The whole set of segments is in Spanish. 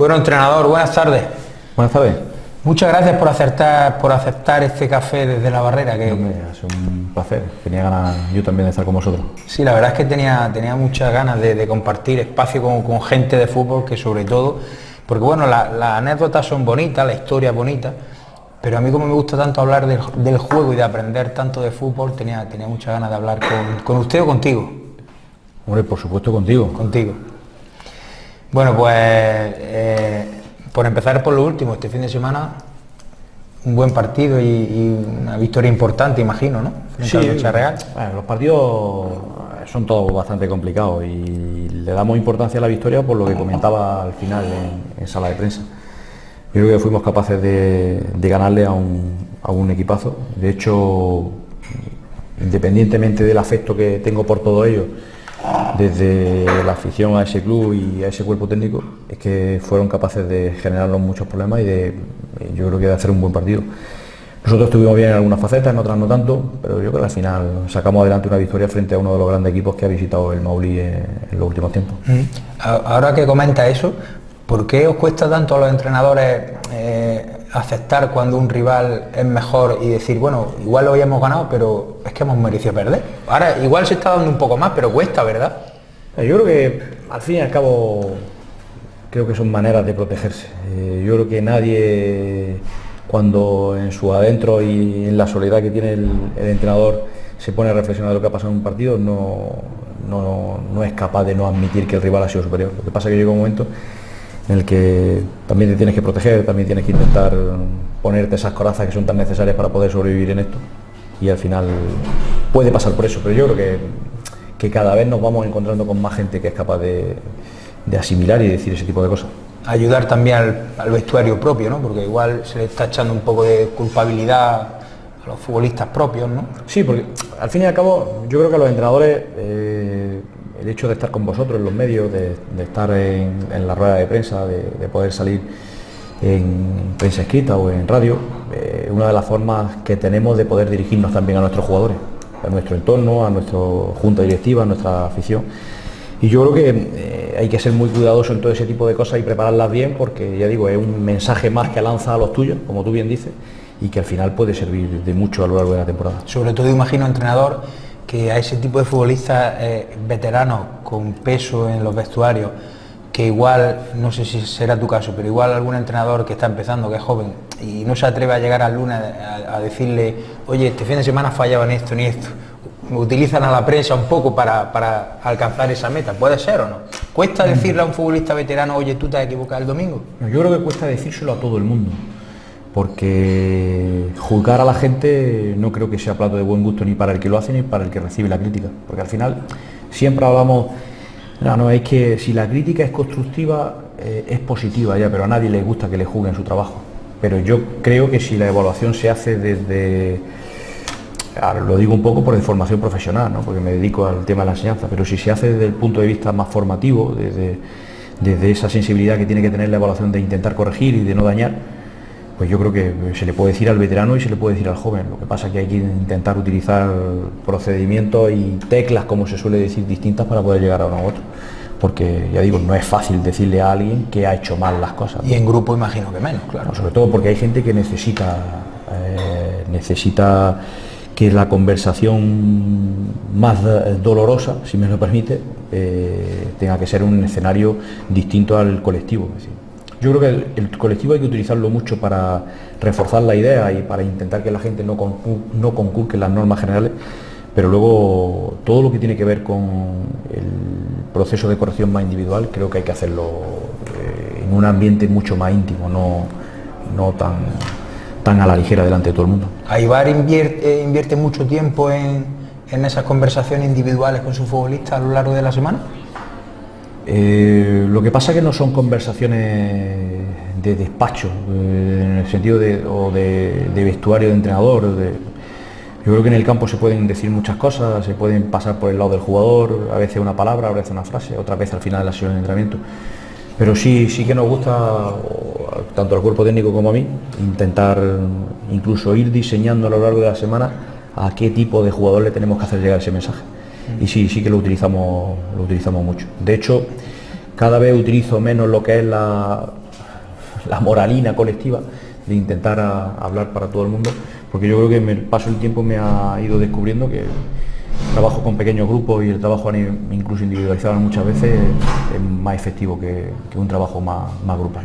Bueno, entrenador, buenas tardes. Buenas tardes. Muchas gracias por aceptar este café desde la barrera. Que... Hombre, ha sido un placer. Tenía ganas yo también de estar con vosotros. Sí, la verdad es que tenía muchas ganas de compartir espacio con gente de fútbol, que sobre todo, porque bueno, las anécdotas son bonitas, la historia es bonita, pero a mí como me gusta tanto hablar del juego y de aprender tanto de fútbol, tenía muchas ganas de hablar con usted o contigo. Hombre, por supuesto contigo. Contigo. Bueno, pues por empezar por lo último, este fin de semana un buen partido y una victoria importante, imagino, ¿no? Sí, al Villarreal. Bueno, los partidos son todos bastante complicados y le damos importancia a la victoria por lo que comentaba al final en sala de prensa. Yo creo que fuimos capaces de ganarle a un equipazo. De hecho, independientemente del afecto que tengo por todo ello, desde la afición a ese club y a ese cuerpo técnico, es que fueron capaces de generarnos muchos problemas y yo creo que de hacer un buen partido. Nosotros estuvimos bien en algunas facetas, en otras no tanto, pero yo creo que al final sacamos adelante una victoria frente a uno de los grandes equipos que ha visitado el Maulí en los últimos tiempos. Ahora que comenta eso, ¿por qué os cuesta tanto a los entrenadores aceptar cuando un rival es mejor y decir, bueno, igual lo habíamos ganado, pero es que hemos merecido perder? Ahora igual se está dando un poco más, pero cuesta, ¿verdad? Yo creo que al fin y al cabo creo que son maneras de protegerse. Yo creo que nadie, cuando en su adentro y en la soledad que tiene el entrenador se pone a reflexionar de lo que ha pasado en un partido, no es capaz de no admitir que el rival ha sido superior. Lo que pasa es que llega un momento en el que también te tienes que proteger, también tienes que intentar ponerte esas corazas que son tan necesarias para poder sobrevivir en esto, y al final puede pasar por eso, pero yo creo que cada vez nos vamos encontrando con más gente que es capaz de asimilar y decir ese tipo de cosas. Ayudar también al vestuario propio, ¿no? Porque igual se le está echando un poco de culpabilidad a los futbolistas propios, ¿no? Sí, porque al fin y al cabo yo creo que a los entrenadores el hecho de estar con vosotros en los medios, de estar en la rueda de prensa, de poder salir en prensa escrita o en radio, una de las formas que tenemos de poder dirigirnos también a nuestros jugadores, a nuestro entorno, a nuestra junta directiva, a nuestra afición. Y yo creo que hay que ser muy cuidadoso en todo ese tipo de cosas y prepararlas bien, porque ya digo, es un mensaje más que lanza a los tuyos, como tú bien dices, y que al final puede servir de mucho a lo largo de la temporada. Sobre todo imagino, entrenador, que a ese tipo de futbolistas veteranos con peso en los vestuarios, que igual, no sé si será tu caso, pero igual algún entrenador que está empezando, que es joven, y no se atreve a llegar al lunes a decirle, oye, este fin de semana fallaba en esto ni esto, utilizan a la prensa un poco para alcanzar esa meta, ¿puede ser o no? ¿Cuesta decirle a un futbolista veterano, oye, tú te has equivocado el domingo? Yo creo que cuesta decírselo a todo el mundo, porque juzgar a la gente no creo que sea plato de buen gusto ni para el que lo hace ni para el que recibe la crítica, porque al final siempre hablamos, es que si la crítica es constructiva es positiva ya, pero a nadie le gusta que le juzguen su trabajo. Pero yo creo que si la evaluación se hace desde, ahora lo digo un poco por formación profesional, ¿no? Porque me dedico al tema de la enseñanza, pero si se hace desde el punto de vista más formativo, desde esa sensibilidad que tiene que tener la evaluación de intentar corregir y de no dañar, pues yo creo que se le puede decir al veterano y se le puede decir al joven. Lo que pasa es que hay que intentar utilizar procedimientos y teclas, como se suele decir, distintas para poder llegar a uno a otro. Porque, ya digo, no es fácil decirle a alguien que ha hecho mal las cosas. Y en grupo imagino que menos, claro. No, sobre todo porque hay gente que necesita que la conversación más dolorosa, si me lo permite, tenga que ser un escenario distinto al colectivo. Es decir, yo creo que el colectivo hay que utilizarlo mucho para reforzar la idea y para intentar que la gente no conculque las normas generales, pero luego todo lo que tiene que ver con el proceso de corrección más individual creo que hay que hacerlo en un ambiente mucho más íntimo, no tan a la ligera delante de todo el mundo. Aibar invierte mucho tiempo en esas conversaciones individuales con sus futbolistas a lo largo de la semana. Lo que pasa es que no son conversaciones de despacho, en el sentido de vestuario de entrenador. Yo creo que en el campo se pueden decir muchas cosas, se pueden pasar por el lado del jugador, a veces una palabra, a veces una frase, otra vez al final de la sesión de entrenamiento. Pero sí que nos gusta, tanto al cuerpo técnico como a mí, intentar incluso ir diseñando a lo largo de la semana a qué tipo de jugador le tenemos que hacer llegar ese mensaje. Y sí que lo utilizamos mucho. De hecho, cada vez utilizo menos lo que es la moralina colectiva de intentar hablar para todo el mundo, porque yo creo que el paso del tiempo me ha ido descubriendo que el trabajo con pequeños grupos y el trabajo incluso individualizado muchas veces es más efectivo que un trabajo más grupal.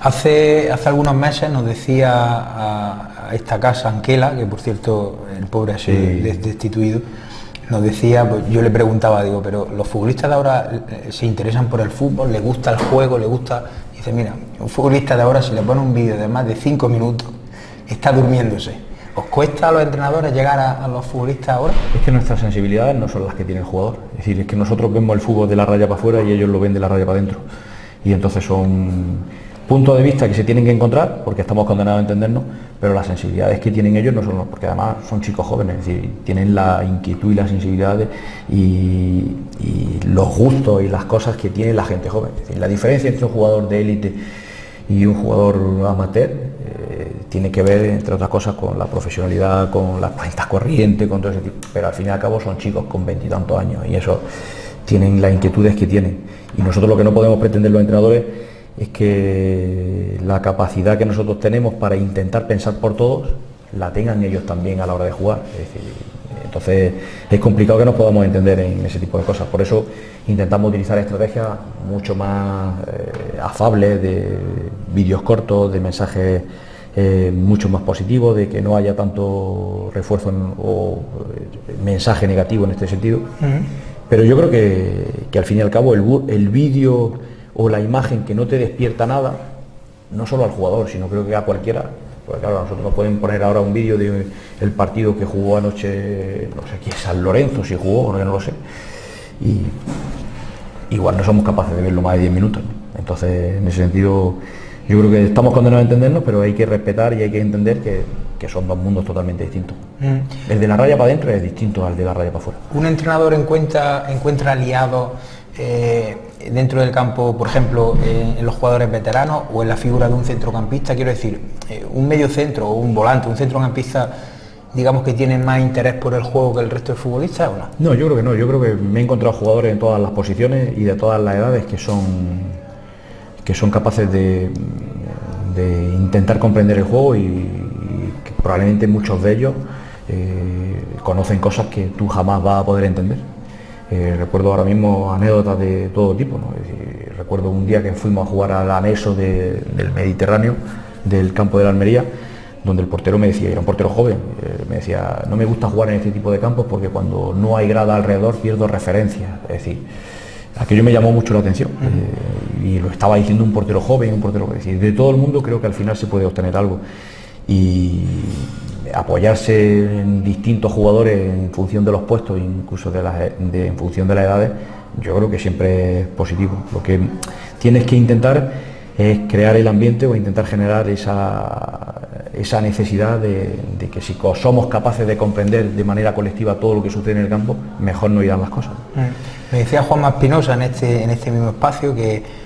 Hace algunos meses nos decía a esta casa Anquela, que por cierto el pobre ha sido destituido, nos decía, pues yo le preguntaba, digo, pero los futbolistas de ahora se interesan por el fútbol, les gusta el juego, les gusta... Dice, mira, un futbolista de ahora, si le pone un vídeo de más de 5 minutos, está durmiéndose. ¿Os cuesta a los entrenadores llegar a los futbolistas ahora? Es que nuestras sensibilidades no son las que tiene el jugador. Es decir, es que nosotros vemos el fútbol de la raya para afuera y ellos lo ven de la raya para adentro. Y entonces son puntos de vista que se tienen que encontrar, porque estamos condenados a entendernos, pero las sensibilidades que tienen ellos no son, porque además son chicos jóvenes, es decir, tienen la inquietud y las sensibilidades y los gustos y las cosas que tiene la gente joven. Es decir, la diferencia entre un jugador de élite y un jugador amateur tiene que ver, entre otras cosas, con la profesionalidad, con las cuentas corrientes, con todo ese tipo, pero al fin y al cabo son chicos con 20 y tantos años y eso tienen las inquietudes que tienen. Y nosotros lo que no podemos pretender los entrenadores es que la capacidad que nosotros tenemos para intentar pensar por todos la tengan ellos también a la hora de jugar. Es decir, entonces es complicado que nos podamos entender en ese tipo de cosas. Por eso intentamos utilizar estrategias mucho más afables, de vídeos cortos, de mensajes mucho más positivos, de que no haya tanto refuerzo o mensaje negativo en este sentido. Pero yo creo que al fin y al cabo el vídeo o la imagen que no te despierta nada, no solo al jugador, sino creo que a cualquiera, porque claro, a nosotros nos pueden poner ahora un vídeo del partido que jugó anoche, no sé quién, San Lorenzo, si jugó, no lo sé, y igual no somos capaces de verlo más de 10 minutos, ¿no? Entonces, en ese sentido, yo creo que estamos condenados a entendernos, pero hay que respetar y hay que entender que son dos mundos totalmente distintos. El de la raya para adentro es distinto al de la raya para afuera. ¿Un entrenador encuentra aliados dentro del campo, por ejemplo, en los jugadores veteranos o en la figura de un centrocampista? Quiero decir, un medio centro o un volante, un centrocampista, digamos que tiene más interés por el juego que el resto de futbolistas, ¿o no? No, yo creo que no. Yo creo que me he encontrado jugadores en todas las posiciones y de todas las edades que son capaces de intentar comprender el juego y que probablemente muchos de ellos conocen cosas que tú jamás vas a poder entender. Recuerdo ahora mismo anécdotas de todo tipo, ¿no? Es decir, recuerdo un día que fuimos a jugar al anexo del Mediterráneo, del campo de la Almería, donde el portero me decía, era un portero joven, me decía, no me gusta jugar en este tipo de campos porque cuando no hay grada alrededor pierdo referencia. Es decir, aquello me llamó mucho la atención y lo estaba diciendo un portero joven, es decir, de todo el mundo creo que al final se puede obtener algo y apoyarse en distintos jugadores en función de los puestos, incluso en función de las edades, yo creo que siempre es positivo. Lo que tienes que intentar es crear el ambiente o intentar generar esa necesidad de que si somos capaces de comprender de manera colectiva todo lo que sucede en el campo, mejor no irán las cosas. Me decía Juanma Espinosa en este mismo espacio que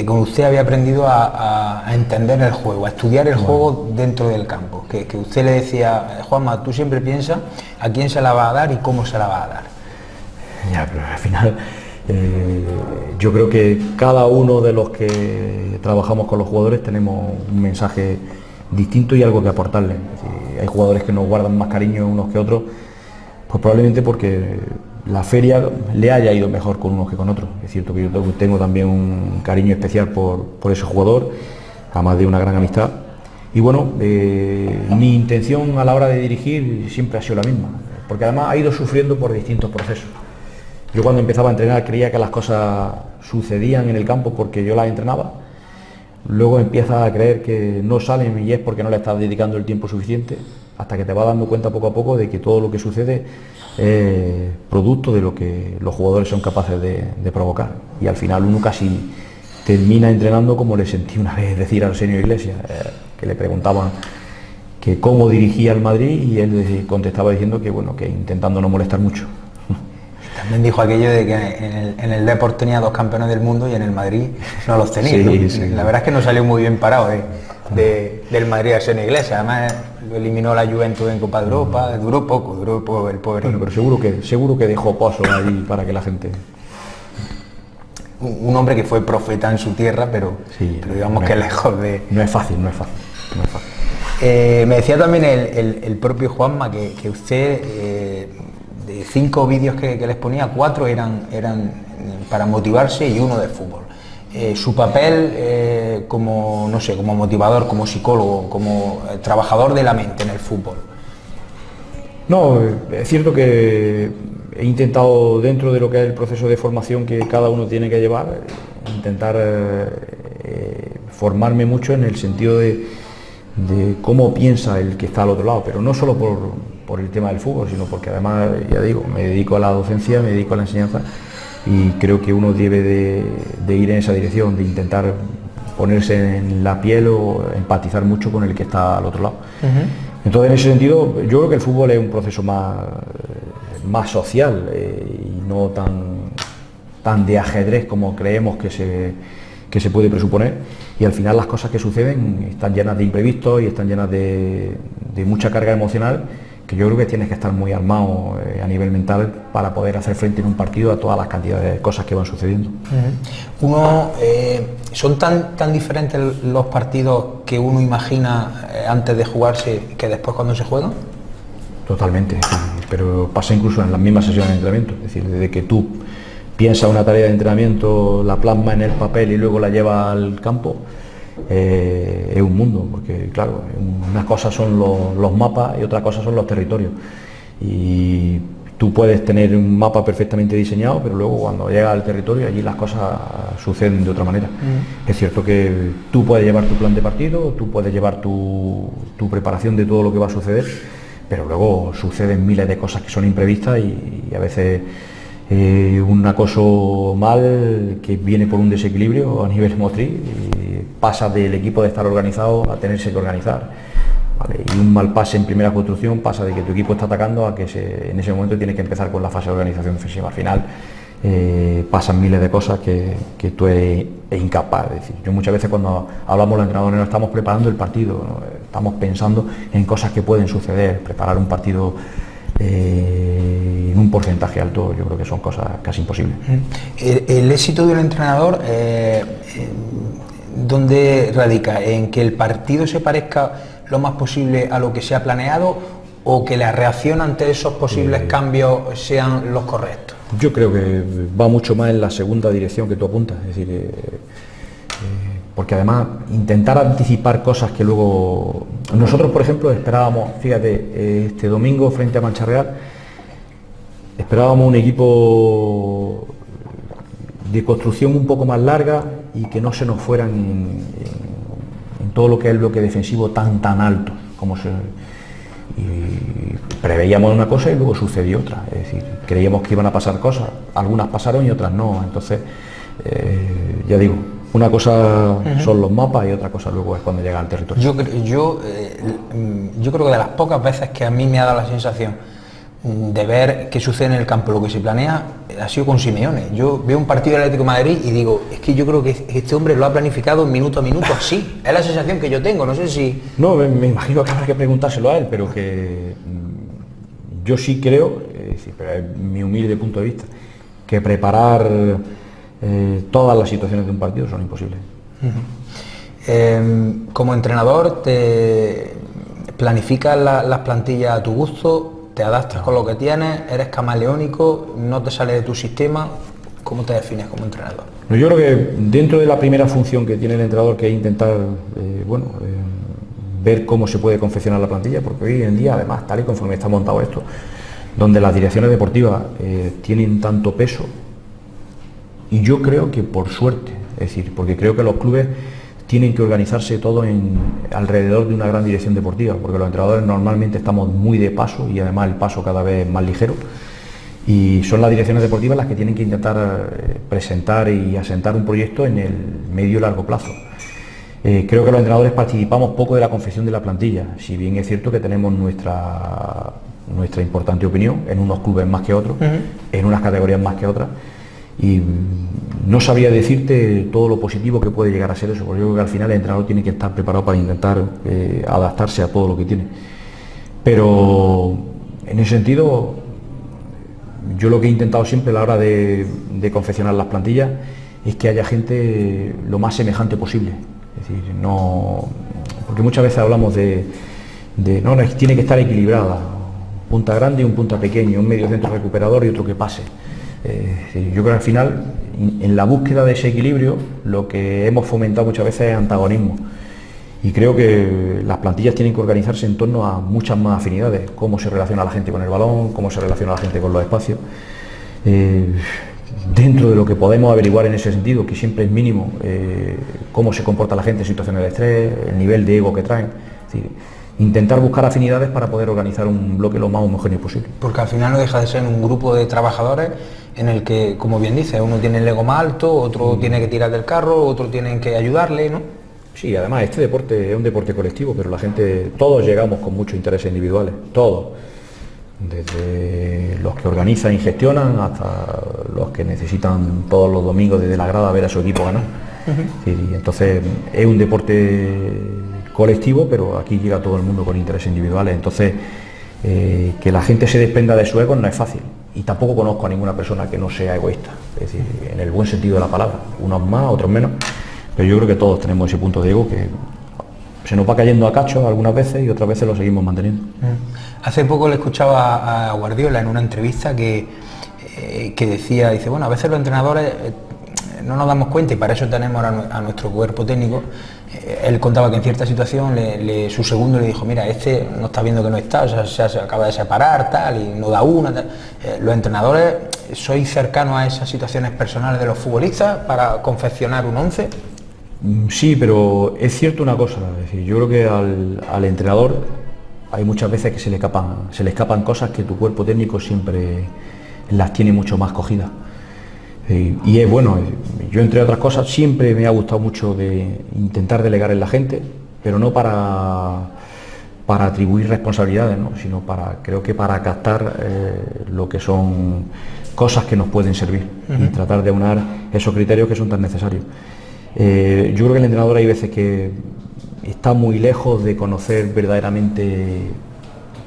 con usted había aprendido a entender el juego, a estudiar el juego dentro del campo, que usted le decía, Juanma, tú siempre piensas a quién se la va a dar y cómo se la va a dar. Ya, pero al final yo creo que cada uno de los que trabajamos con los jugadores tenemos un mensaje distinto y algo que aportarles. Es decir, hay jugadores que nos guardan más cariño unos que otros, pues probablemente porque la feria le haya ido mejor con unos que con otros. Es cierto que yo tengo también un cariño especial por ese jugador, además de una gran amistad. Y bueno, mi intención a la hora de dirigir siempre ha sido la misma, porque además ha ido sufriendo por distintos procesos. Yo cuando empezaba a entrenar creía que las cosas sucedían en el campo porque yo las entrenaba. Luego empiezas a creer que no salen y es porque no le estás dedicando el tiempo suficiente, hasta que te vas dando cuenta poco a poco de que todo lo que sucede es producto de lo que los jugadores son capaces de provocar. Y al final uno casi termina entrenando como le sentí una vez decir al señor Iglesias, que le preguntaban que cómo dirigía el Madrid y él contestaba diciendo que bueno, que intentando no molestar mucho. También dijo aquello de que en el Depor tenía 2 campeones del mundo y en el Madrid no los tenía. Sí, ¿no? sí. La verdad es que no salió muy bien parado del Madrid a Sena Iglesias. Además lo eliminó la Juventus en Copa de Europa, duró poco el pobre. Bueno, pero seguro que dejó paso ahí para que la gente... un hombre que fue profeta en su tierra, pero, sí, pero digamos que lejos de... No es fácil. Me decía también el propio Juanma que usted, de 5 vídeos que les ponía, 4 eran para motivarse y 1 de fútbol. Su papel como, no sé, como motivador, como psicólogo, como trabajador de la mente en el fútbol. No, es cierto que he intentado, dentro de lo que es el proceso de formación que cada uno tiene que llevar, intentar formarme mucho en el sentido de cómo piensa el que está al otro lado, pero no solo por el tema del fútbol, sino porque además, ya digo, me dedico a la docencia, me dedico a la enseñanza y creo que uno debe de ir en esa dirección, de intentar ponerse en la piel o empatizar mucho con el que está al otro lado. Entonces, en ese sentido, yo creo que el fútbol es un proceso más social y no tan de ajedrez como creemos que se puede presuponer, y al final las cosas que suceden están llenas de imprevistos y están llenas de mucha carga emocional, que yo creo que tienes que estar muy armado a nivel mental para poder hacer frente en un partido a todas las cantidades de cosas que van sucediendo. ¿Son tan diferentes los partidos que uno imagina antes de jugarse que después cuando se juegan? Totalmente, sí, pero pasa incluso en las mismas sesiones de entrenamiento, es decir, desde que tú piensas una tarea de entrenamiento, la plasma en el papel y luego la lleva al campo, es un mundo, porque claro, unas cosas son los mapas y otras cosas son los territorios, y tú puedes tener un mapa perfectamente diseñado, pero luego cuando llegas al territorio allí las cosas suceden de otra manera. Es cierto que tú puedes llevar tu plan de partido, tú puedes llevar tu preparación de todo lo que va a suceder, pero luego suceden miles de cosas que son imprevistas y a veces un acoso mal que viene por un desequilibrio a nivel motriz y pasa del equipo de estar organizado a tenerse que organizar, ¿vale? Y un mal pase en primera construcción pasa de que tu equipo está atacando a que en ese momento tienes que empezar con la fase de organización defensiva. Al final pasan miles de cosas que tú eres incapaz de decir. Yo muchas veces cuando hablamos los entrenadores no estamos preparando el partido, ¿no? Estamos pensando en cosas que pueden suceder. Preparar un partido en un porcentaje alto, yo creo que son cosas casi imposibles. El éxito de un entrenador, ¿dónde radica? ¿En que el partido se parezca lo más posible a lo que se ha planeado o que la reacción ante esos posibles cambios sean los correctos? Yo creo que va mucho más en la segunda dirección que tú apuntas, es decir, porque además intentar anticipar cosas que luego... Nosotros, por ejemplo, esperábamos, fíjate, este domingo frente a Mancha Real, esperábamos un equipo de construcción un poco más larga y que no se nos fueran en todo lo que es el bloque defensivo tan alto como se... Y preveíamos una cosa y luego sucedió otra, es decir, creíamos que iban a pasar cosas, algunas pasaron y otras no, entonces ya digo, una cosa son los mapas y otra cosa luego es cuando llega al territorio. Yo creo que de las pocas veces que a mí me ha dado la sensación de ver qué sucede en el campo, lo que se planea, ha sido con Simeone. Yo veo un partido del Atlético de Madrid y digo, es que yo creo que este hombre lo ha planificado minuto a minuto así. Es la sensación que yo tengo, no sé si... No, me imagino que habrá que preguntárselo a él, pero que yo sí creo, pero es mi humilde punto de vista, que preparar todas las situaciones de un partido son imposibles. Como entrenador, ¿te planificas las plantillas a tu gusto? ¿Te adaptas con lo que tienes? ¿Eres camaleónico? ¿No te sale de tu sistema? ¿Cómo te defines como entrenador? Yo creo que dentro de la primera función que tiene el entrenador, que es intentar ver cómo se puede confeccionar la plantilla, porque hoy en día, además, tal y conforme está montado esto, donde las direcciones deportivas tienen tanto peso, y yo creo que por suerte, es decir, porque creo que los clubes tienen que organizarse todo alrededor de una gran dirección deportiva, porque los entrenadores normalmente estamos muy de paso y además el paso cada vez más ligero, y son las direcciones deportivas las que tienen que intentar presentar y asentar un proyecto en el medio y largo plazo. Creo que los entrenadores participamos poco de la confección de la plantilla, si bien es cierto que tenemos nuestra importante opinión en unos clubes más que otros, en unas categorías más que otras, y no sabría decirte todo lo positivo que puede llegar a ser eso, porque yo creo que al final el entrenador tiene que estar preparado para intentar adaptarse a todo lo que tiene. Pero en ese sentido, yo lo que he intentado siempre a la hora de confeccionar las plantillas es que haya gente lo más semejante posible. Es decir, no, porque muchas veces hablamos no, tiene que estar equilibrada, punta grande y un punta pequeño, un medio centro recuperador y otro que pase. Yo creo que al final, en la búsqueda de ese equilibrio, lo que hemos fomentado muchas veces es antagonismo. Y creo que las plantillas tienen que organizarse en torno a muchas más afinidades, cómo se relaciona la gente con el balón, cómo se relaciona la gente con los espacios. Dentro de lo que podemos averiguar en ese sentido, que siempre es mínimo, cómo se comporta la gente en situaciones de estrés, el nivel de ego que traen. Es decir, intentar buscar afinidades para poder organizar un bloque lo más homogéneo posible. Porque al final no deja de ser un grupo de trabajadores en el que, como bien dice, uno tiene el ego más alto, otro tiene que tirar del carro, otro tiene que ayudarle, ¿no? Sí, además este deporte es un deporte colectivo, pero la gente, todos llegamos con muchos intereses individuales, todos. Desde los que organizan y gestionan hasta los que necesitan todos los domingos desde la grada ver a su equipo ganar. Sí, entonces es un deporte colectivo, pero aquí llega todo el mundo con intereses individuales. Entonces que la gente se desprenda de su ego no es fácil, y tampoco conozco a ninguna persona que no sea egoísta, es decir, en el buen sentido de la palabra, unos más, otros menos, pero yo creo que todos tenemos ese punto de ego que se nos va cayendo a cachos algunas veces y otras veces lo seguimos manteniendo. Hace poco le escuchaba a Guardiola en una entrevista que decía, dice, bueno, a veces los entrenadores no nos damos cuenta y para eso tenemos a nuestro cuerpo técnico. Él contaba que en cierta situación su segundo le dijo, mira, este no está viendo que no está, o sea, se acaba de separar, tal, y no da una, tal. Los entrenadores, ¿sois cercanos a esas situaciones personales de los futbolistas para confeccionar un once? Sí, pero es cierto una cosa, es decir, yo creo que al entrenador hay muchas veces que se le escapan cosas que tu cuerpo técnico siempre las tiene mucho más cogidas. Y es bueno, yo entre otras cosas siempre me ha gustado mucho de intentar delegar en la gente, pero no para atribuir responsabilidades, ¿no? Sino creo que para captar lo que son cosas que nos pueden servir y tratar de aunar esos criterios que son tan necesarios. Yo creo que el entrenador hay veces que está muy lejos de conocer verdaderamente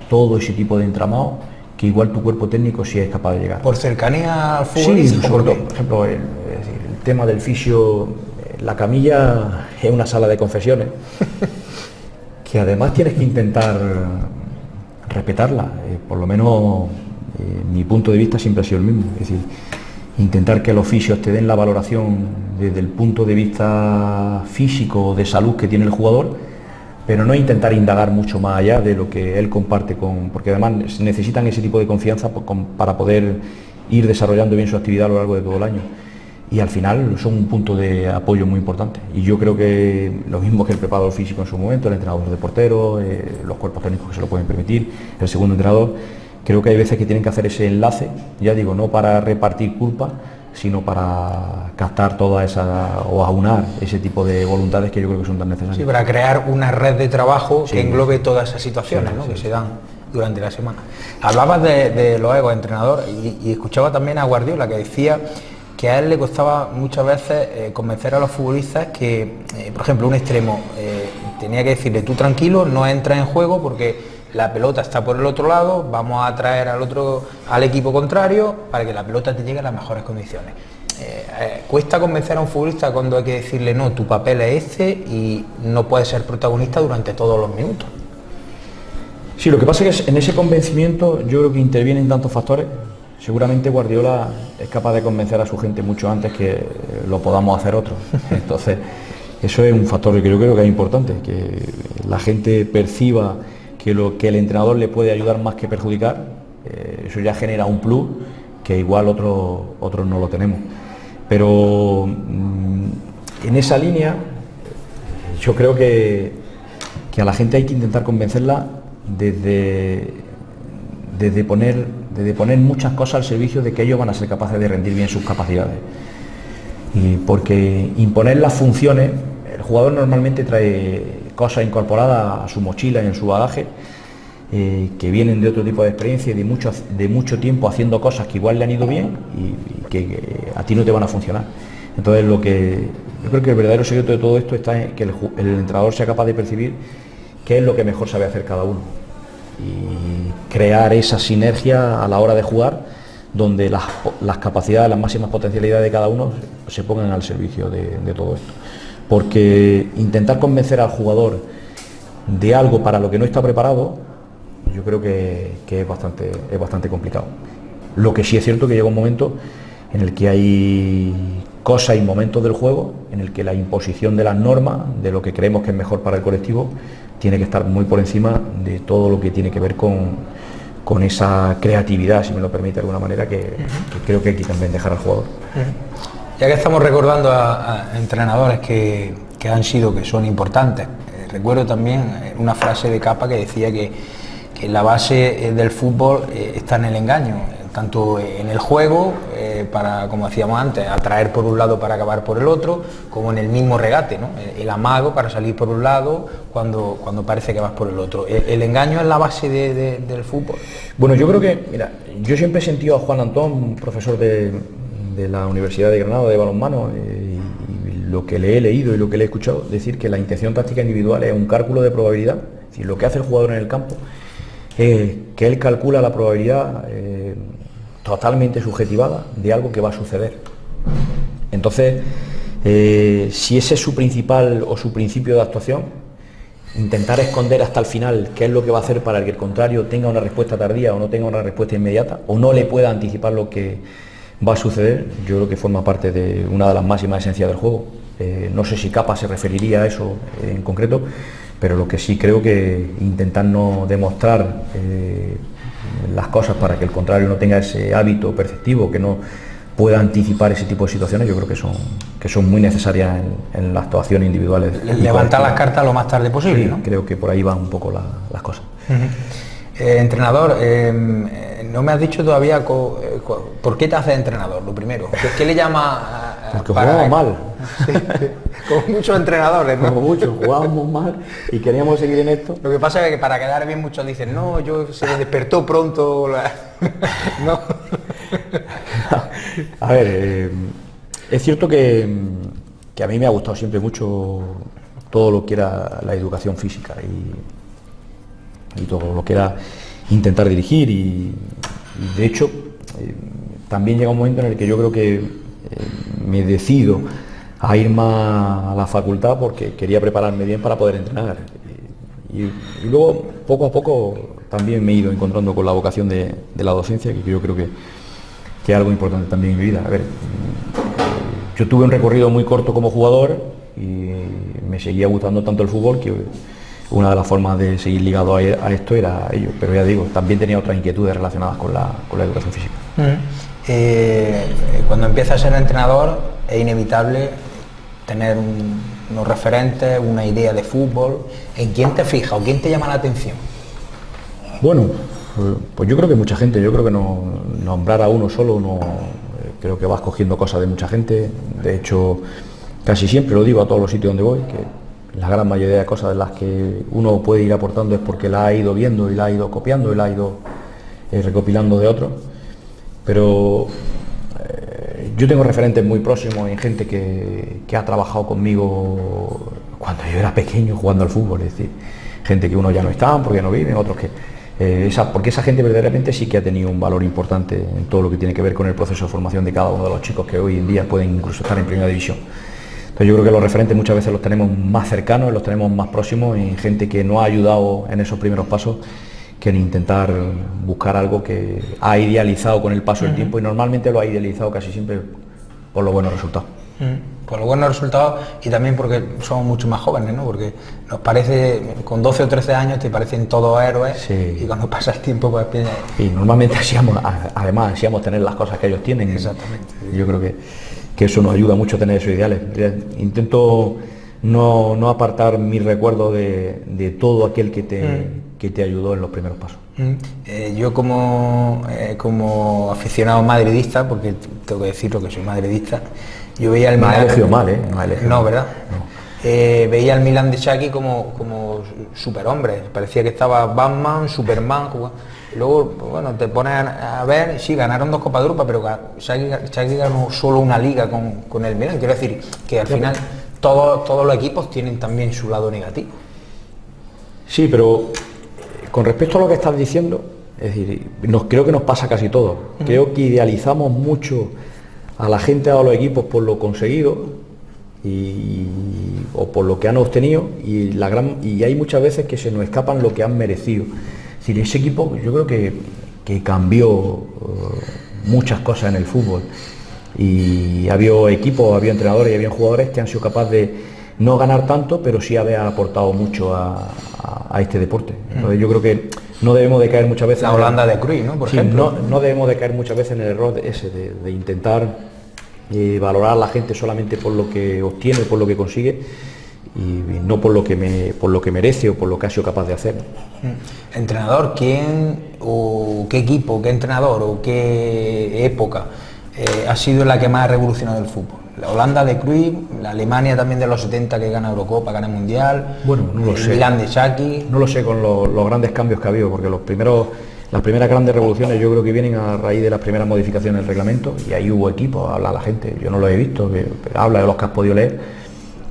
todo ese tipo de entramado, que igual tu cuerpo técnico sí es capaz de llegar. ¿Por cercanía al futbolista? Sí, sobre todo, por ejemplo, el tema del fisio, la camilla es una sala de confesiones, que además tienes que intentar respetarla, por lo menos mi punto de vista siempre ha sido el mismo, es decir, intentar que los fisios te den la valoración desde el punto de vista físico de salud que tiene el jugador, pero no intentar indagar mucho más allá de lo que él comparte porque además necesitan ese tipo de confianza para poder ir desarrollando bien su actividad a lo largo de todo el año. Y al final son un punto de apoyo muy importante. Y yo creo que lo mismo que el preparador físico en su momento, el entrenador de porteros, los cuerpos técnicos que se lo pueden permitir, el segundo entrenador, creo que hay veces que tienen que hacer ese enlace, ya digo, no para repartir culpa, sino para captar toda esa o aunar ese tipo de voluntades que yo creo que son tan necesarias. Sí, para crear una red de trabajo que englobe todas esas situaciones, ¿no? Que se dan durante la semana. Hablabas de los egos, entrenador, y escuchaba también a Guardiola que decía que a él le costaba muchas veces convencer a los futbolistas que, por ejemplo, un extremo tenía que decirle, tú tranquilo, no entras en juego porque la pelota está por el otro lado, vamos a traer al equipo contrario para que la pelota te llegue a las mejores condiciones. Cuesta convencer a un futbolista cuando hay que decirle, no, tu papel es este y no puedes ser protagonista durante todos los minutos. Sí, lo que pasa es que en ese convencimiento yo creo que intervienen tantos factores. Seguramente Guardiola es capaz de convencer a su gente mucho antes que lo podamos hacer otros. Entonces, eso es un factor que yo creo que es importante, que la gente perciba que el entrenador le puede ayudar más que perjudicar. Eso ya genera un plus que igual otros no lo tenemos. Pero en esa línea yo creo que a la gente hay que intentar convencerla desde poner muchas cosas al servicio de que ellos van a ser capaces de rendir bien sus capacidades. Y porque imponer las funciones, el jugador normalmente trae cosas incorporadas a su mochila y en su bagaje, que vienen de otro tipo de experiencia y de mucho tiempo haciendo cosas que igual le han ido bien y que a ti no te van a funcionar. Entonces yo creo que el verdadero secreto de todo esto está en que el entrenador sea capaz de percibir qué es lo que mejor sabe hacer cada uno y crear esa sinergia a la hora de jugar donde las capacidades, las máximas potencialidades de cada uno se pongan al servicio de todo esto. Porque intentar convencer al jugador de algo para lo que no está preparado, yo creo que es bastante complicado. Lo que sí es cierto que llega un momento en el que hay cosas y momentos del juego en el que la imposición de las normas, de lo que creemos que es mejor para el colectivo, tiene que estar muy por encima de todo lo que tiene que ver con esa creatividad, si me lo permite de alguna manera, que creo que hay que también dejar al jugador. Ya que estamos recordando a entrenadores que son importantes, recuerdo también una frase de Capa que decía que la base del fútbol está en el engaño, tanto en el juego, para, como decíamos antes, atraer por un lado para acabar por el otro, como en el mismo regate, ¿no? El amago para salir por un lado cuando parece que vas por el otro. ¿El engaño es la base del fútbol? Bueno, yo creo que, mira, yo siempre he sentido a Juan Antón, profesor de la Universidad de Granada de balonmano, y lo que le he leído y lo que le he escuchado, decir que la intención táctica individual es un cálculo de probabilidad, es decir, lo que hace el jugador en el campo, que él calcula la probabilidad totalmente subjetivada de algo que va a suceder. Entonces, si ese es su principal o su principio de actuación, intentar esconder hasta el final qué es lo que va a hacer para que el contrario tenga una respuesta tardía o no tenga una respuesta inmediata, o no le pueda anticipar lo que va a suceder, yo creo que forma parte de una de las máximas esencias del juego. No sé si Capa se referiría a eso en concreto, pero lo que sí creo que intentar no demostrar las cosas para que el contrario no tenga ese hábito perceptivo, que no pueda anticipar ese tipo de situaciones, yo creo que son muy necesarias en las actuaciones individuales. Levantar las cartas lo más tarde posible, sí, ¿no? Creo que por ahí van un poco las cosas. Entrenador, no me has dicho todavía por qué te haces entrenador, lo primero. ¿Qué le llama? Porque jugábamos mal. Sí, como muchos entrenadores, ¿no? Como muchos, jugábamos mal y queríamos seguir en esto. Lo que pasa es que para quedar bien muchos dicen, no, se despertó pronto. No. A ver, es cierto que a mí me ha gustado siempre mucho todo lo que era la educación física y todo lo que era intentar dirigir y de hecho también llega un momento en el que yo creo que me decido a ir más a la facultad porque quería prepararme bien para poder entrenar y luego poco a poco también me he ido encontrando con la vocación de la docencia, que yo creo que es algo importante también en mi vida. A ver, yo tuve un recorrido muy corto como jugador y me seguía gustando tanto el fútbol que una de las formas de seguir ligado a esto era ello, pero ya digo, también tenía otras inquietudes relacionadas con la educación física. Cuando empiezas a ser entrenador es inevitable tener unos referentes, una idea de fútbol. ¿En quién te fijas o quién te llama la atención? Bueno, pues yo creo que mucha gente, yo creo que no nombrar a uno solo, creo que vas cogiendo cosas de mucha gente. De hecho, casi siempre lo digo a todos los sitios donde voy, que la gran mayoría de cosas de las que uno puede ir aportando es porque la ha ido viendo y la ha ido copiando y la ha ido recopilando de otros. Pero yo tengo referentes muy próximos en gente que ha trabajado conmigo cuando yo era pequeño jugando al fútbol, es decir, gente que unos ya no están porque no viven, otros que... porque esa gente verdaderamente sí que ha tenido un valor importante en todo lo que tiene que ver con el proceso de formación de cada uno de los chicos que hoy en día pueden incluso estar en primera división. Entonces yo creo que los referentes muchas veces los tenemos más cercanos, los tenemos más próximos en gente que nos ha ayudado en esos primeros pasos que en intentar buscar algo que ha idealizado con el paso del tiempo y normalmente lo ha idealizado casi siempre por los buenos resultados. Por los buenos resultados y también porque somos mucho más jóvenes, ¿no? Porque nos parece, con 12 o 13 años te parecen todos héroes, sí. Y cuando pasa el tiempo pues... Y normalmente ansiamos tener las cosas que ellos tienen. Exactamente. Yo creo que eso nos ayuda mucho a tener esos ideales. Intento no apartar mi recuerdo de todo aquel que te ayudó en los primeros pasos. Yo como aficionado madridista, porque tengo que decirlo que soy madridista, yo veía el Milan... No, ¿verdad? No. Veía al Milan de Xhaka como superhombre, parecía que estaba Batman, Superman, luego, bueno, te pones a ver, sí, ganaron 2 Copas de Europa, pero Xhaka ganó solo una liga con el Milan, quiero decir, que al final todos los equipos tienen también su lado negativo. Sí, pero con respecto a lo que estás diciendo, decir, creo que nos pasa casi todo. Creo que idealizamos mucho a la gente o a los equipos por lo conseguido o por lo que han obtenido, y hay muchas veces que se nos escapan lo que han merecido. Es decir, ese equipo yo creo que cambió muchas cosas en el fútbol, y había equipos, había entrenadores y había jugadores que han sido capaces de no ganar tanto, pero sí haber aportado mucho a este deporte. Entonces yo creo que no debemos de caer muchas veces... La Holanda de Cruyff, ¿no? Por ejemplo. No debemos de caer muchas veces en el error de intentar valorar a la gente solamente por lo que obtiene, por lo que consigue, y no por lo que merece o por lo que ha sido capaz de hacer. Entrenador, ¿quién o qué equipo, qué entrenador o qué época ha sido la que más ha revolucionado el fútbol? La Holanda de Cruyff, la Alemania también de los 70 que gana Eurocopa, gana Mundial, bueno, no lo sé. Milán de Xhaka. No lo sé con los grandes cambios que ha habido, porque las primeras grandes revoluciones yo creo que vienen a raíz de las primeras modificaciones del reglamento, y ahí hubo equipos, habla la gente, yo no lo he visto, pero habla de los que has podido leer,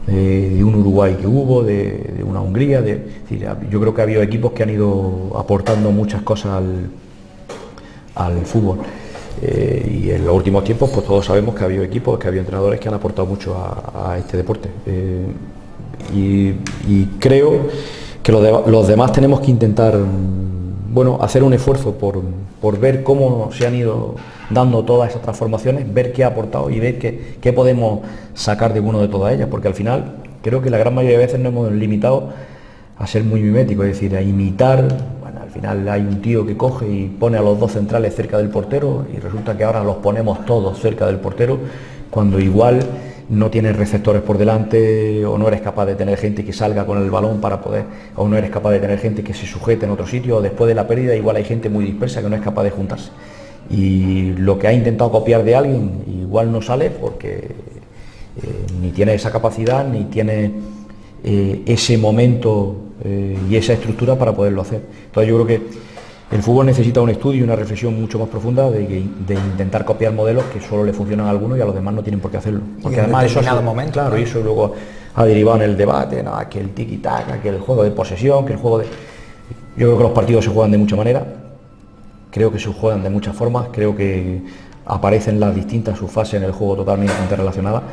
de un Uruguay que hubo, de una Hungría, es decir, yo creo que ha habido equipos que han ido aportando muchas cosas al fútbol. Y en los últimos tiempos pues todos sabemos que ha habido equipos, que ha habido entrenadores que han aportado mucho a este deporte, y creo que los demás tenemos que intentar hacer un esfuerzo por ver cómo se han ido dando todas esas transformaciones, ver qué ha aportado y ver qué podemos sacar de uno de todas ellas, porque al final creo que la gran mayoría de veces nos hemos limitado a ser muy miméticos, es decir, a imitar. Al final hay un tío que coge y pone a los dos centrales cerca del portero, y resulta que ahora los ponemos todos cerca del portero, cuando igual no tienes receptores por delante, o no eres capaz de tener gente que salga con el balón o no eres capaz de tener gente que se sujete en otro sitio, o después de la pérdida igual hay gente muy dispersa que no es capaz de juntarse. Y lo que ha intentado copiar de alguien igual no sale porque ni tiene esa capacidad, ni tiene ese momento y esa estructura para poderlo hacer. Entonces yo creo que el fútbol necesita un estudio y una reflexión mucho más profunda de intentar copiar modelos que solo le funcionan a algunos y a los demás no tienen por qué hacerlo. Porque además eso claro, y eso luego ha derivado en el debate, ¿no? Que el tiki-taka, que el juego de posesión, que el juego de... Yo creo que los partidos se juegan de mucha manera, creo que se juegan de muchas formas, creo que aparecen las distintas subfases en el juego totalmente interrelacionadas,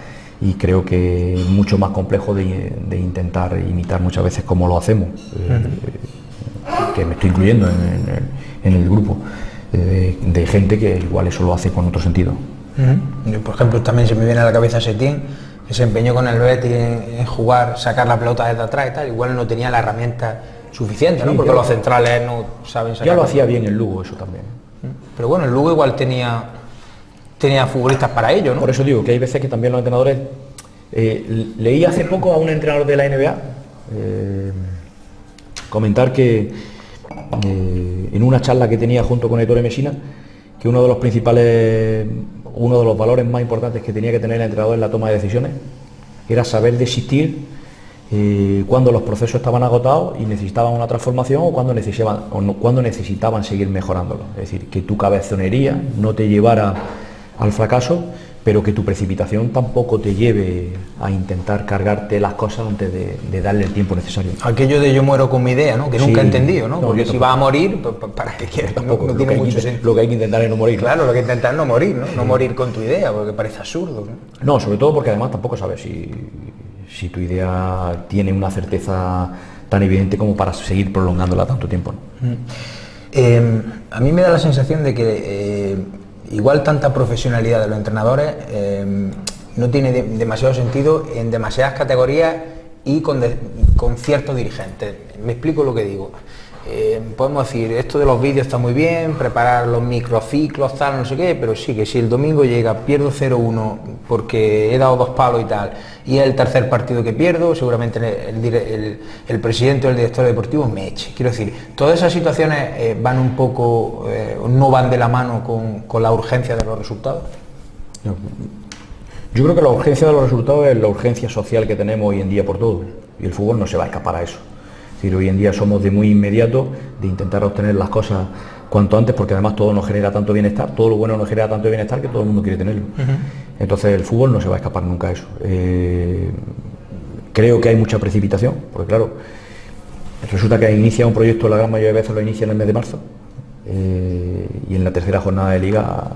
y creo que es mucho más complejo de intentar imitar muchas veces como lo hacemos, que me estoy incluyendo en el grupo, de gente que igual eso lo hace con otro sentido. Yo, por ejemplo, también se me viene a la cabeza Setién, que se empeñó con el Betis en jugar, sacar la pelota desde atrás y tal, igual no tenía la herramienta suficiente, ¿no? Porque los centrales no saben sacar. Ya lo hacía bien el Lugo, eso también. Pero bueno, el Lugo igual tenía futbolistas para ello, ¿no? Por eso digo que hay veces que también los entrenadores... leí hace poco a un entrenador de la NBA comentar que en una charla que tenía junto con Ettore Messina, que uno de los valores más importantes que tenía que tener el entrenador en la toma de decisiones era saber desistir cuando los procesos estaban agotados y necesitaban una transformación, o cuando necesitaban seguir mejorándolo. Es decir, que tu cabezonería no te llevara al fracaso, pero que tu precipitación tampoco te lleve a intentar cargarte las cosas antes de darle el tiempo necesario. Aquello de yo muero con mi idea, ¿no? Que nunca he entendido, ¿no? Porque si vas a morir, ¿para qué quieres? Tampoco, no tiene mucho sentido. Lo que hay que intentar es no morir. Claro, lo que hay que intentar es no morir, ¿no? No morir con tu idea, porque parece absurdo, ¿no? No, sobre todo porque además tampoco sabes si tu idea tiene una certeza tan evidente como para seguir prolongándola tanto tiempo, ¿no? A mí me da la sensación de que igual tanta profesionalidad de los entrenadores no tiene demasiado sentido en demasiadas categorías y con ciertos dirigentes. Me explico lo que digo. Podemos decir, esto de los vídeos está muy bien, preparar los microciclos, tal, no sé qué, pero sí que si el domingo llega, pierdo 0-1 porque he dado 2 palos y tal, y es el tercer partido que pierdo, seguramente el presidente o el director deportivo me eche. Quiero decir, todas esas situaciones van un poco, no van de la mano con la urgencia de los resultados. Yo creo que la urgencia de los resultados es la urgencia social que tenemos hoy en día por todo, y el fútbol no se va a escapar a eso. Es decir, hoy en día somos de muy inmediato, de intentar obtener las cosas cuanto antes, porque además todo nos genera tanto bienestar, todo lo bueno nos genera tanto bienestar que todo el mundo quiere tenerlo. Entonces el fútbol no se va a escapar nunca a eso. Creo que hay mucha precipitación, porque claro, resulta que inicia un proyecto, la gran mayoría de veces lo inicia en el mes de marzo, y en la tercera jornada de liga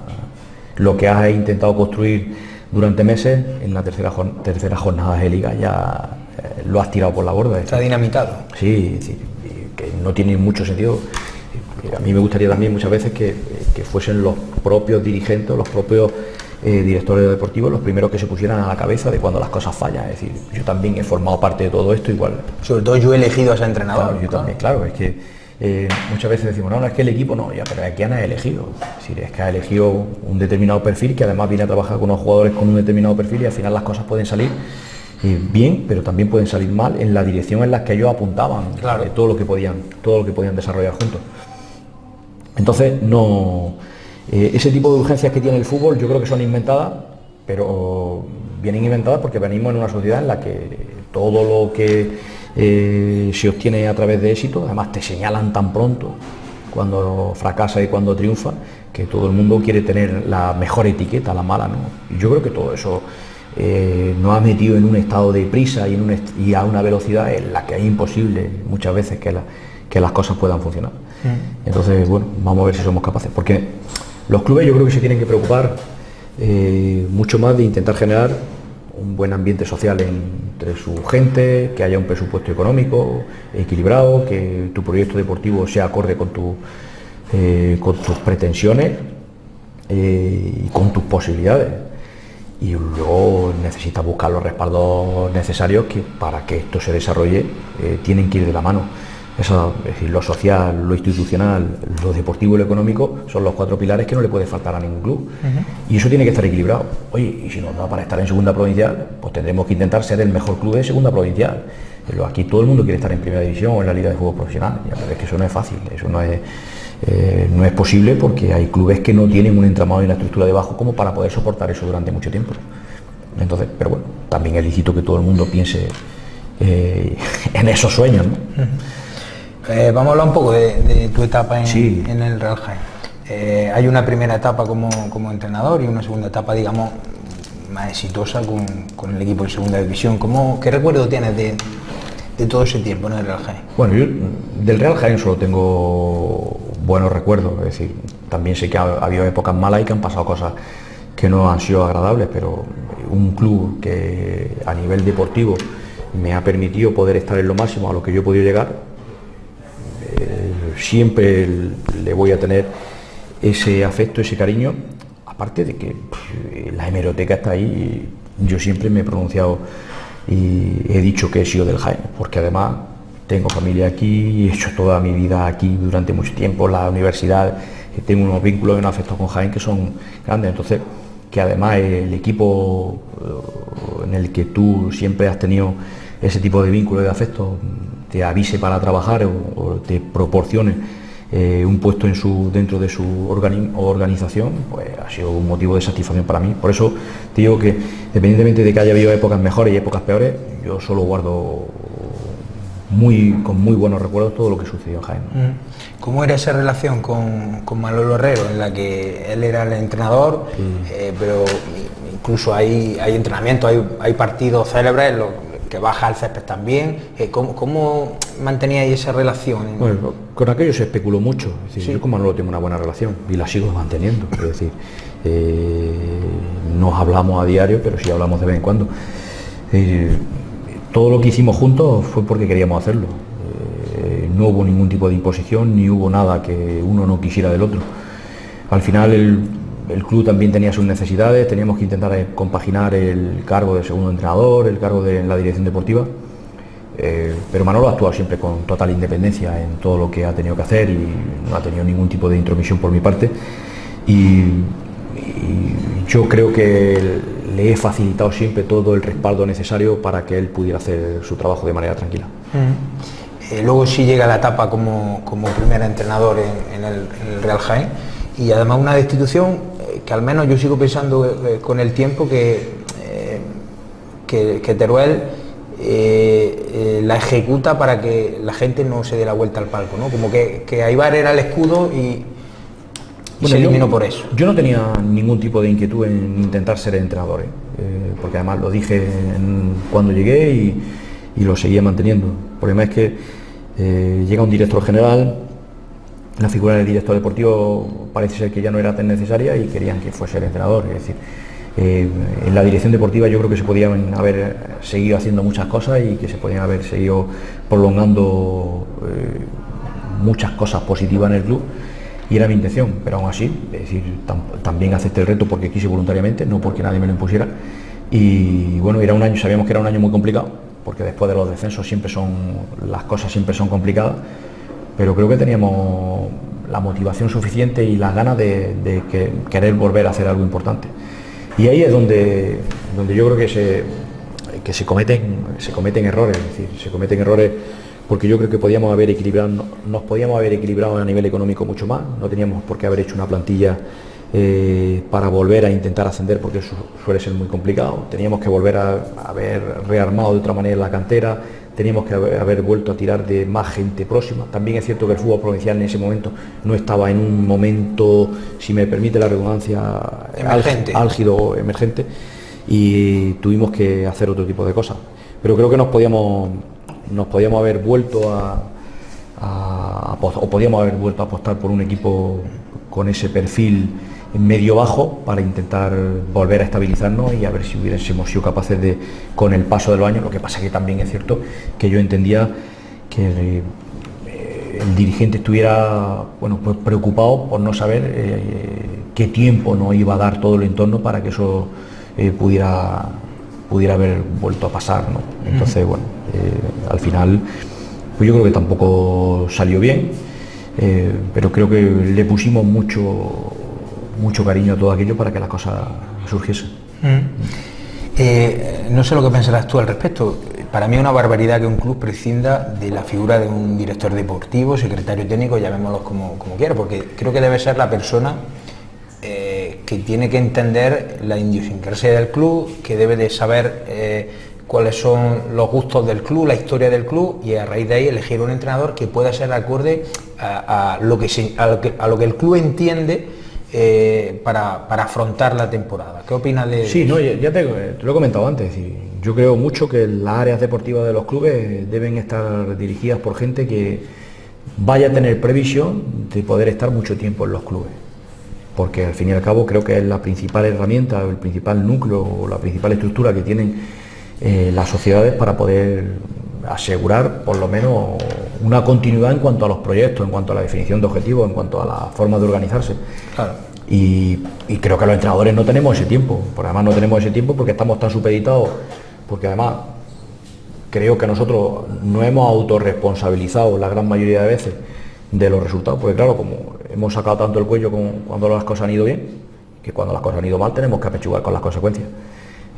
lo que has intentado construir durante meses, en la tercera jornada de liga ya lo has tirado por la borda. Está dinamitado. Sí, es decir, que no tiene mucho sentido. A mí me gustaría también muchas veces que fuesen los propios dirigentes, los propios directores deportivos los primeros que se pusieran a la cabeza de cuando las cosas fallan. Es decir, yo también he formado parte de todo esto igual. Sobre todo yo he elegido a ese entrenador. Claro, yo también, claro, es que muchas veces decimos, no, es que el equipo no, ya, pero ¿a quién has elegido? Es decir, es que ha elegido un determinado perfil que además viene a trabajar con unos jugadores con un determinado perfil y al final las cosas pueden salir bien, pero también pueden salir mal en la dirección en la que ellos apuntaban, claro. todo lo que podían desarrollar juntos. Entonces, no, ese tipo de urgencias que tiene el fútbol yo creo que son inventadas, pero vienen inventadas porque venimos en una sociedad en la que todo lo que se obtiene a través de éxito, además te señalan tan pronto cuando fracasa y cuando triunfa, que todo el mundo quiere tener la mejor etiqueta, la mala, ¿no? Y yo creo que todo eso nos ha metido en un estado de prisa y a una velocidad en la que es imposible muchas veces que las cosas puedan funcionar. Entonces, bueno, vamos a ver si somos capaces, porque los clubes yo creo que se tienen que preocupar mucho más de intentar generar un buen ambiente social entre su gente, que haya un presupuesto económico equilibrado, que tu proyecto deportivo sea acorde con tus pretensiones y con tus posibilidades. Y luego necesitas buscar los respaldos necesarios para que esto se desarrolle, tienen que ir de la mano. Eso, es decir, lo social, lo institucional, lo deportivo y lo económico son los 4 pilares que no le puede faltar a ningún club. Y eso tiene que estar equilibrado. Oye, y si nos da para estar en segunda provincial, pues tendremos que intentar ser el mejor club de segunda provincial. Pero aquí todo el mundo quiere estar en primera división o en la liga de fútbol profesional. Ya sabes que eso no es fácil, eso no es posible porque hay clubes que no tienen un entramado y una estructura debajo como para poder soportar eso durante mucho tiempo. Entonces, pero bueno, también es lícito que todo el mundo piense en esos sueños, ¿no? Vamos a hablar un poco de tu etapa en el Real Jaén. Hay una primera etapa como entrenador y una segunda etapa, digamos, más exitosa con el equipo en segunda división. ¿Qué recuerdo tienes de todo ese tiempo en el Real Jaén? Bueno, yo del Real Jaén solo tengo buenos recuerdos, es decir, también sé que ha habido épocas malas y que han pasado cosas que no han sido agradables, pero un club que a nivel deportivo me ha permitido poder estar en lo máximo a lo que yo he podido llegar, siempre le voy a tener ese afecto, ese cariño, aparte de que la hemeroteca está ahí. Yo siempre me he pronunciado y he dicho que he sido del Jaén, porque además tengo familia aquí, he hecho toda mi vida aquí durante mucho tiempo, la universidad, tengo unos vínculos y unos afectos con Jaén que son grandes. Entonces, que además el equipo en el que tú siempre has tenido ese tipo de vínculo y de afecto te avise para trabajar o te proporcione un puesto dentro de su organización, pues ha sido un motivo de satisfacción para mí. Por eso te digo que, independientemente de que haya habido épocas mejores y épocas peores, yo solo guardo con muy buenos recuerdos todo lo que sucedió en Jaén. ¿Cómo era esa relación con Manolo Herrero, en la que él era el entrenador, pero incluso hay entrenamientos, hay partidos célebres, que baja al césped también? ¿Cómo manteníais esa relación? Bueno, con aquello se especuló mucho. Es decir, yo con Manolo tengo una buena relación y la sigo manteniendo. Es decir, nos hablamos a diario, pero sí hablamos de vez en cuando. Todo lo que hicimos juntos fue porque queríamos hacerlo. No hubo ningún tipo de imposición, ni hubo nada que uno no quisiera del otro. Al final el club también tenía sus necesidades, teníamos que intentar compaginar el cargo de segundo entrenador, el cargo de la dirección deportiva, pero Manolo ha actuado siempre con total independencia en todo lo que ha tenido que hacer y no ha tenido ningún tipo de intromisión por mi parte, y yo creo que le he facilitado siempre todo el respaldo necesario para que él pudiera hacer su trabajo de manera tranquila. Luego sí llega la etapa como primer entrenador en el Real Jaén, y además una destitución que al menos yo sigo pensando con el tiempo que Teruel la ejecuta para que la gente no se dé la vuelta al palco, ¿no? Como que Aibar era el escudo y se eliminó por eso. Yo no tenía ningún tipo de inquietud en intentar ser entrenador, porque además lo dije cuando llegué y lo seguía manteniendo. El problema es que llega un director general la figura del director deportivo parece ser que ya no era tan necesaria y querían que fuese el entrenador. Es decir, en la dirección deportiva yo creo que se podían haber seguido haciendo muchas cosas y que se podían haber seguido prolongando muchas cosas positivas en el club, y era mi intención, pero aún así, es decir, también acepté el reto porque quise voluntariamente, no porque nadie me lo impusiera. Y bueno, era un año, sabíamos que era un año muy complicado, porque después de los descensos las cosas siempre son complicadas, pero creo que teníamos la motivación suficiente y las ganas de querer volver a hacer algo importante. Y ahí es donde yo creo que se cometen errores, es decir, se cometen errores porque yo creo que nos podíamos haber equilibrado a nivel económico mucho más, no teníamos por qué haber hecho una plantilla para volver a intentar ascender, porque eso suele ser muy complicado. Teníamos que volver a haber rearmado de otra manera la cantera, teníamos que haber vuelto a tirar de más gente próxima. También es cierto que el fútbol provincial en ese momento no estaba en un momento, si me permite la redundancia, álgido, emergente, y tuvimos que hacer otro tipo de cosas. Pero creo que nos podíamos haber vuelto o podíamos haber vuelto a apostar por un equipo con ese perfil medio bajo para intentar volver a estabilizarnos y a ver si hubiésemos sido capaces de, con el paso de los años. Lo que pasa que también es cierto que yo entendía que el dirigente estuviera pues preocupado por no saber qué tiempo nos iba a dar todo el entorno para que eso pudiera haber vuelto a pasar, ¿no? Entonces, bueno, al final pues yo creo que tampoco salió bien, pero creo que le pusimos mucho cariño a todo aquello para que las cosas surgiesen. No sé lo que pensarás tú al respecto. Para mí es una barbaridad que un club prescinda de la figura de un director deportivo, secretario técnico, llamémoslos como quiera, porque creo que debe ser la persona que tiene que entender la idiosincrasia del club, que debe de saber cuáles son los gustos del club, la historia del club, y a raíz de ahí elegir un entrenador que pueda ser acorde a lo que el club entiende para afrontar la temporada. ¿Qué opinas de Sí, eso? no, ya te lo he comentado antes. Yo creo mucho que las áreas deportivas de los clubes deben estar dirigidas por gente que vaya a tener previsión de poder estar mucho tiempo en los clubes, porque al fin y al cabo creo que es la principal herramienta, el principal núcleo o la principal estructura que tienen las sociedades para poder asegurar por lo menos una continuidad en cuanto a los proyectos, en cuanto a la definición de objetivos, en cuanto a la forma de organizarse. Claro. Y creo que los entrenadores no tenemos ese tiempo, porque además no tenemos ese tiempo porque estamos tan supeditados, porque además creo que nosotros no hemos autorresponsabilizado la gran mayoría de veces de los resultados, porque claro, como hemos sacado tanto el cuello cuando las cosas han ido bien, que cuando las cosas han ido mal tenemos que apechugar con las consecuencias.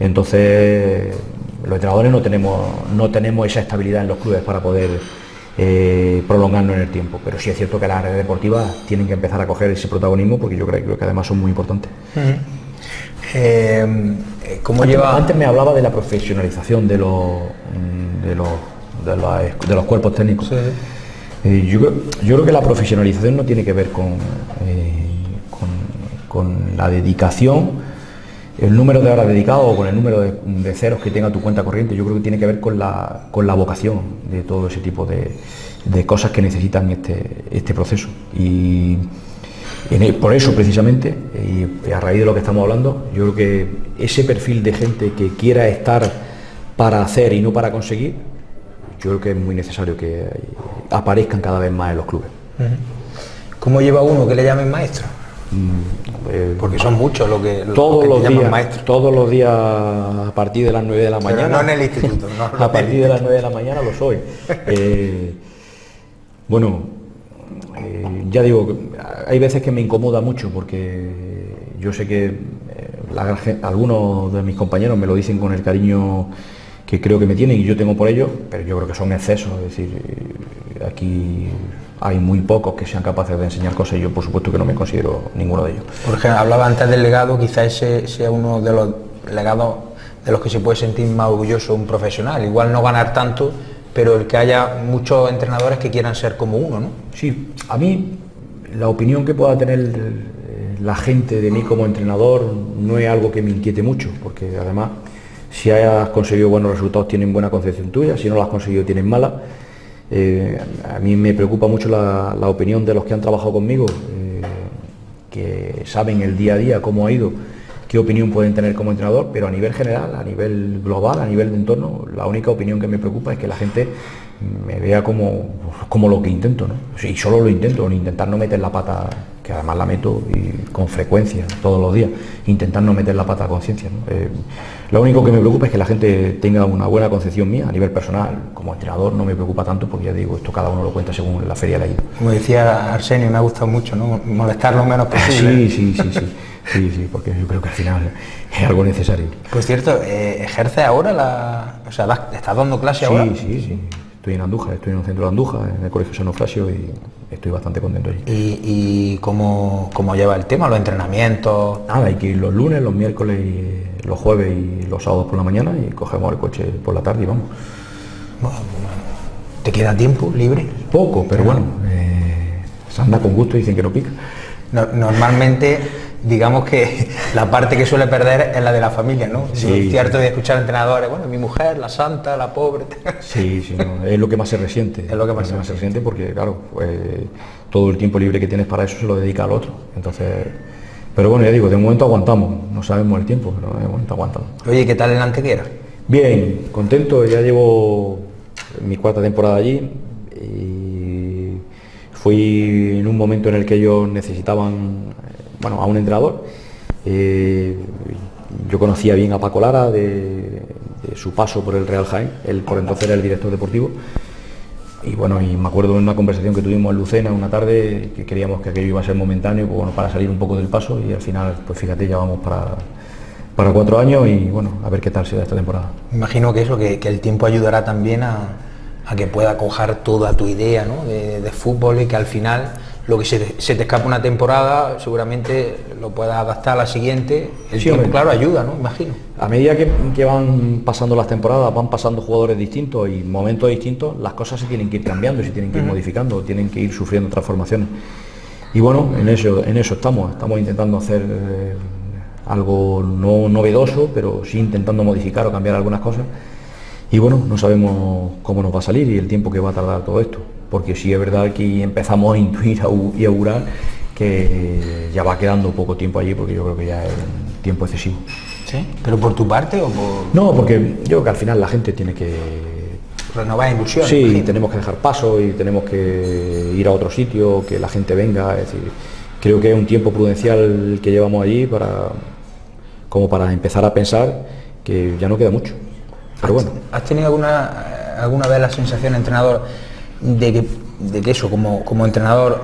Entonces los entrenadores no tenemos esa estabilidad en los clubes para poder prolongarnos en el tiempo, pero sí es cierto que las áreas deportivas tienen que empezar a coger ese protagonismo, porque yo creo que además son muy importantes. Antes me hablaba de la profesionalización de los cuerpos técnicos. Sí. Yo creo que la profesionalización no tiene que ver con la dedicación, el número de horas dedicado o con el número de ceros que tenga tu cuenta corriente. Yo creo que tiene que ver con la vocación de todo ese tipo de cosas que necesitan este proceso. Y por eso precisamente, y a raíz de lo que estamos hablando, yo creo que ese perfil de gente que quiera estar para hacer y no para conseguir, yo creo que es muy necesario que aparezcan cada vez más en los clubes. ¿Cómo lleva uno que le llamen maestro? Porque son muchos los que llaman maestros. Todos los días a partir de las 9 de la mañana. Pero no en el instituto. No, a partir de las 9 de la mañana lo soy. Ya digo, hay veces que me incomoda mucho porque yo sé que algunos de mis compañeros me lo dicen con el cariño que creo que me tienen y yo tengo por ellos, pero yo creo que son excesos. Es decir, aquí hay muy pocos que sean capaces de enseñar cosas y yo por supuesto que no me considero ninguno de ellos. Por ejemplo, hablaba antes del legado, quizás ese sea uno de los legados de los que se puede sentir más orgulloso un profesional. Igual no ganar tanto, pero el que haya muchos entrenadores que quieran ser como uno, ¿no? Sí, a mí la opinión que pueda tener la gente de mí como entrenador no es algo que me inquiete mucho, porque además si hayas conseguido buenos resultados tienen buena concepción tuya, si no lo has conseguido tienen mala. A mí me preocupa mucho la opinión de los que han trabajado conmigo, que saben el día a día cómo ha ido, qué opinión pueden tener como entrenador, pero a nivel general, a nivel global, a nivel de entorno, la única opinión que me preocupa es que la gente me vea como lo que intento, ¿no? Y solo lo intento, intentar no meter la pata, que además la meto y con frecuencia, todos los días, intentar no meter la pata a conciencia, ¿no? Lo único que me preocupa es que la gente tenga una buena concepción mía a nivel personal. Como entrenador no me preocupa tanto porque ya digo, esto cada uno lo cuenta según la feria le ha ido. Como decía Arsenio, me ha gustado mucho, ¿no? Molestar lo menos posible. Sí, porque yo creo que al final es algo necesario. Por cierto, ¿ejerce ahora estás dando clase ahora? Sí. Estoy en Andújar, estoy en un centro de Andújar, en el Colegio San Eufrasio, y estoy bastante contento allí. ¿Y cómo lleva el tema, los entrenamientos? Nada, hay que ir los lunes, los miércoles, los jueves y los sábados por la mañana, y cogemos el coche por la tarde y vamos. Bueno, ¿te queda tiempo libre? Poco, pero bueno, se anda con gusto y dicen que no pica. Normalmente, digamos que la parte que suele perder es la de la familia, ¿no? Sí, es cierto de escuchar entrenadores, bueno, mi mujer, la santa, la pobre. Sí, no, es lo que más se resiente. Es lo que más se resiente porque, claro, todo el tiempo libre que tienes para eso se lo dedica al otro. Entonces, pero bueno, ya digo, de momento aguantamos, no sabemos el tiempo, pero de momento aguantamos. Oye, ¿qué tal el Antequera? Bien, contento, ya llevo mi cuarta temporada allí y fui en un momento en el que ellos necesitaban, bueno, a un entrenador. Yo conocía bien a Paco Lara de su paso por el Real Jaén, él por entonces era el director deportivo, y bueno, y me acuerdo de una conversación que tuvimos en Lucena una tarde, que creíamos que aquello iba a ser momentáneo, pues bueno, para salir un poco del paso, y al final, pues fíjate, ya vamos para 4 años y bueno, a ver qué tal se da esta temporada. Imagino que eso, que el tiempo ayudará también a que pueda coger toda tu idea, ¿no? de fútbol, y que al final lo que se te escapa una temporada seguramente lo puedas adaptar a la siguiente. El tiempo, hombre, claro, ayuda, ¿no? Imagino. A medida que van pasando las temporadas, van pasando jugadores distintos y momentos distintos, las cosas se tienen que ir cambiando, se tienen que ir modificando, tienen que ir sufriendo transformaciones. Y bueno, en eso estamos intentando hacer algo no novedoso, pero sí intentando modificar o cambiar algunas cosas. Y bueno, no sabemos cómo nos va a salir y el tiempo que va a tardar todo esto, porque sí es verdad que empezamos a intuir y augurar que ya va quedando poco tiempo allí, porque yo creo que ya es un tiempo excesivo. ¿Sí? ¿Pero por tu parte o por...? No, porque yo creo que al final la gente tiene que... renovar ilusiones. Sí, imagino. Tenemos que dejar paso y tenemos que ir a otro sitio, que la gente venga, es decir, creo que es un tiempo prudencial el que llevamos allí como para empezar a pensar que ya no queda mucho. Pero bueno. ¿Has tenido alguna vez la sensación, entrenador, de que eso, como entrenador,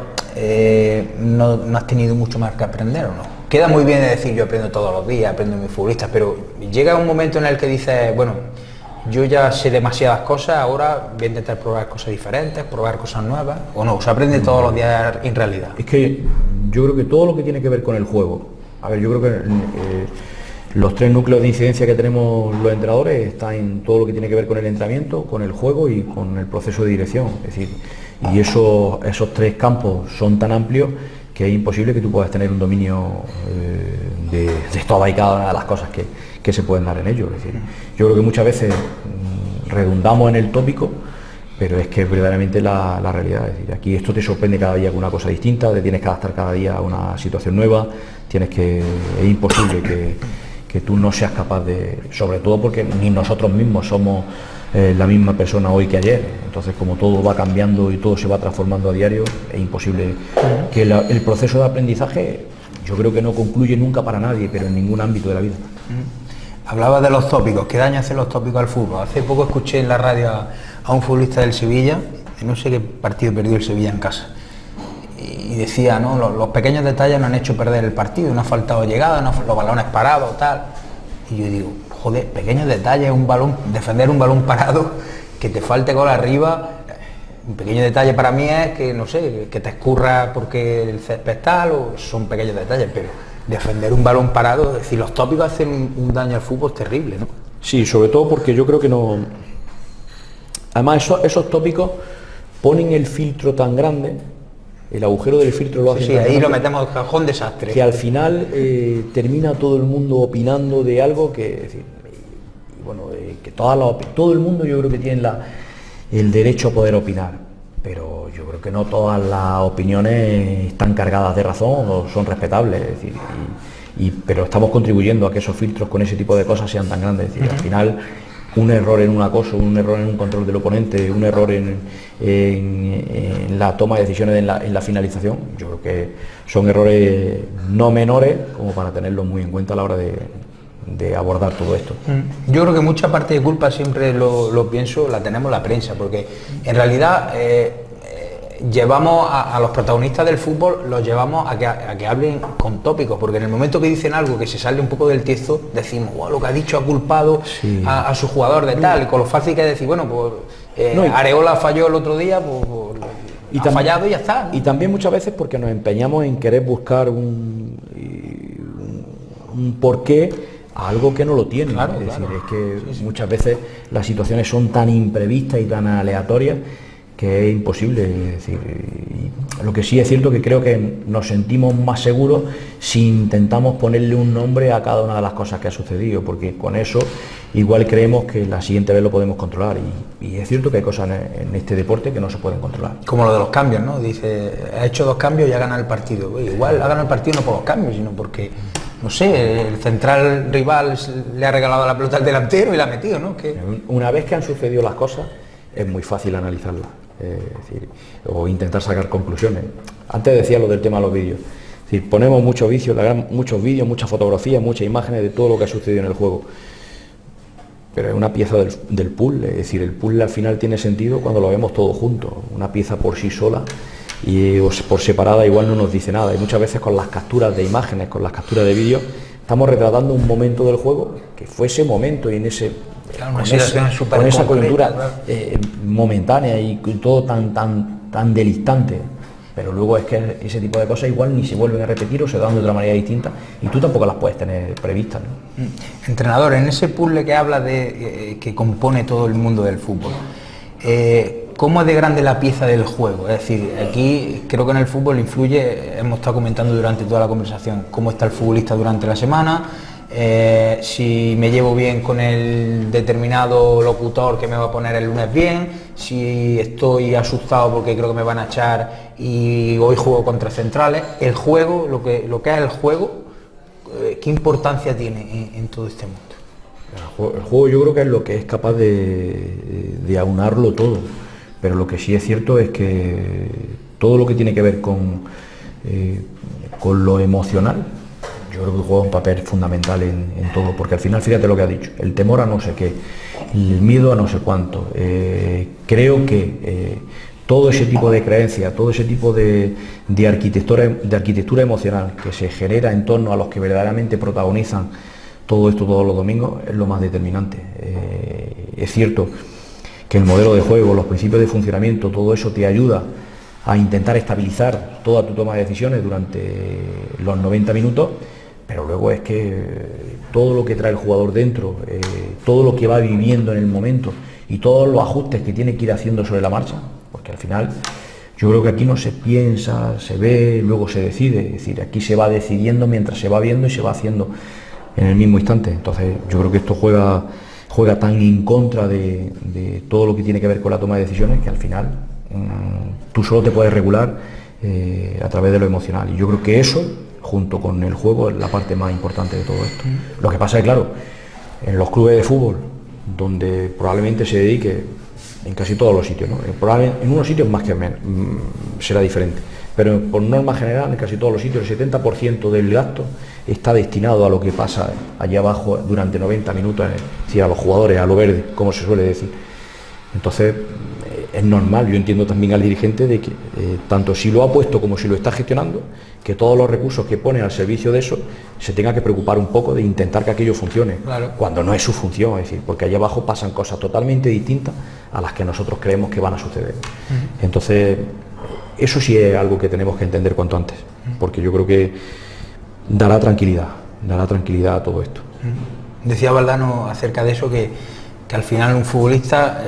no has tenido mucho más que aprender o no? Queda muy bien de decir yo aprendo todos los días, aprendo de mis futbolistas, pero llega un momento en el que dices, bueno, yo ya sé demasiadas cosas, ahora voy a intentar probar cosas diferentes, probar cosas nuevas, o no, se aprende todos los días en realidad. Es que yo creo que todo lo que tiene que ver con el juego, a ver, yo creo que los 3 núcleos de incidencia que tenemos los entrenadores están en todo lo que tiene que ver con el entrenamiento, con el juego y con el proceso de dirección. Es decir, y esos 3 campos son tan amplios que es imposible que tú puedas tener un dominio de todas y cada una de las cosas que se pueden dar en ellos. Es decir, yo creo que muchas veces redundamos en el tópico, pero es que es verdaderamente la realidad. Es decir, aquí esto te sorprende cada día con una cosa distinta, te tienes que adaptar cada día a una situación nueva, es imposible que tú no seas capaz de, sobre todo porque ni nosotros mismos somos la misma persona hoy que ayer, entonces como todo va cambiando y todo se va transformando a diario, es imposible que el proceso de aprendizaje, yo creo que no concluye nunca para nadie, pero en ningún ámbito de la vida. Hablaba de los tópicos, ¿qué daño hacen los tópicos al fútbol? Hace poco escuché en la radio a un futbolista del Sevilla, no sé qué partido perdió el Sevilla en casa, y decía, ¿no? Los pequeños detalles no han hecho perder el partido, no ha faltado llegada, los balones parados, tal. Y yo digo, joder, pequeños detalles, defender un balón parado, que te falte gol arriba. Un pequeño detalle para mí es que, no sé, que te escurra porque el césped tal, o son pequeños detalles, pero defender un balón parado, es decir, los tópicos hacen un daño al fútbol terrible, ¿no? Sí, sobre todo porque yo creo que no... Además, esos tópicos ponen el filtro tan grande, el agujero del filtro lo hace... Sí, ahí lo metemos en cajón desastre. Que al final termina todo el mundo opinando de algo que... Es decir, que todo el mundo yo creo que tiene el derecho a poder opinar, pero yo creo que no todas las opiniones están cargadas de razón o son respetables, es decir, pero estamos contribuyendo a que esos filtros con ese tipo de cosas sean tan grandes, es decir, al final un error en un acoso, un error en un control del oponente, un error en la toma de decisiones en la finalización, yo creo que son errores no menores como para tenerlos muy en cuenta a la hora de abordar todo esto. Yo creo que mucha parte de culpa, siempre lo pienso, la tenemos la prensa, porque en realidad llevamos a los protagonistas del fútbol, los llevamos a que hablen con tópicos, porque en el momento que dicen algo que se sale un poco del tiesto, decimos, wow, lo que ha dicho ha culpado a su jugador de tal, y con lo fácil que es decir, bueno, pues Areola falló el otro día, pues ha fallado y ya está, ¿no? Y también muchas veces porque nos empeñamos en querer buscar un porqué a algo que no lo tiene. Claro, es decir, claro. Es que muchas veces las situaciones son tan imprevistas y tan aleatorias que es imposible. Es decir, lo que sí es cierto que creo que nos sentimos más seguros si intentamos ponerle un nombre a cada una de las cosas que ha sucedido, porque con eso igual creemos que la siguiente vez lo podemos controlar, y es cierto que hay cosas en este deporte que no se pueden controlar. Como lo de los cambios, ¿no? Dice, ha hecho 2 cambios y ha ganado el partido. Igual ha ganado el partido no por los cambios, sino porque, no sé, el central rival le ha regalado la pelota al delantero y la ha metido, ¿no? Una vez que han sucedido las cosas, es muy fácil analizarlas, es decir, o intentar sacar conclusiones. Antes decía lo del tema de los vídeos. Es decir, ponemos muchos vídeos, muchas fotografías, muchas imágenes de todo lo que ha sucedido en el juego. Pero es una pieza del puzzle, es decir, el puzzle al final tiene sentido cuando lo vemos todo junto. Una pieza por sí sola y por separada igual no nos dice nada, y muchas veces con las capturas de imágenes, con las capturas de vídeo, estamos retratando un momento del juego que fue ese momento y en ese, claro, con esa coyuntura momentánea y todo tan del instante. Pero luego es que ese tipo de cosas igual ni se vuelven a repetir o se dan de otra manera distinta, y tú tampoco las puedes tener previstas, ¿no? Entrenador, en ese puzzle que habla de que compone todo el mundo del fútbol, ¿cómo es de grande la pieza del juego? Es decir, aquí creo que en el fútbol influye, hemos estado comentando durante toda la conversación, cómo está el futbolista durante la semana, si me llevo bien con el determinado locutor que me va a poner el lunes bien, si estoy asustado porque creo que me van a echar y hoy juego contra centrales. El juego, lo que es el juego, ¿qué importancia tiene en todo este mundo? El juego yo creo que es lo que es capaz de aunarlo todo, pero lo que sí es cierto es que todo lo que tiene que ver con lo emocional, yo creo que juega un papel fundamental en todo, porque al final, fíjate lo que ha dicho, el temor a no sé qué, el miedo a no sé cuánto. Creo que todo ese tipo de creencias, todo ese tipo de arquitectura emocional que se genera en torno a los que verdaderamente protagonizan todo esto todos los domingos es lo más determinante. Es cierto que el modelo de juego, los principios de funcionamiento, todo eso te ayuda a intentar estabilizar toda tu toma de decisiones durante los 90 minutos, pero luego es que todo lo que trae el jugador dentro, todo lo que va viviendo en el momento y todos los ajustes que tiene que ir haciendo sobre la marcha, porque al final yo creo que aquí no se piensa, se ve, luego se decide, es decir, aquí se va decidiendo mientras se va viendo y se va haciendo en el mismo instante. Entonces yo creo que esto juega tan en contra de todo lo que tiene que ver con la toma de decisiones, que al final tú solo te puedes regular a través de lo emocional, y yo creo que eso, junto con el juego, es la parte más importante de todo esto. Lo que pasa es, claro, en los clubes de fútbol, donde probablemente se dedique, en casi todos los sitios, ¿no? Probablemente en unos sitios más que menos, será diferente, pero por norma general, en casi todos los sitios, el 70% del gasto está destinado a lo que pasa allá abajo durante 90 minutos, es decir, a los jugadores, a lo verde, como se suele decir. Entonces, es normal, yo entiendo también al dirigente de que, tanto si lo ha puesto como si lo está gestionando, que todos los recursos que pone al servicio de eso se tenga que preocupar un poco de intentar que aquello funcione, claro, cuando no es su función, es decir, porque allá abajo pasan cosas totalmente distintas a las que nosotros creemos que van a suceder. Entonces, eso sí es algo que tenemos que entender cuanto antes, porque yo creo que dará tranquilidad a todo esto. Decía Valdano acerca de eso, que al final un futbolista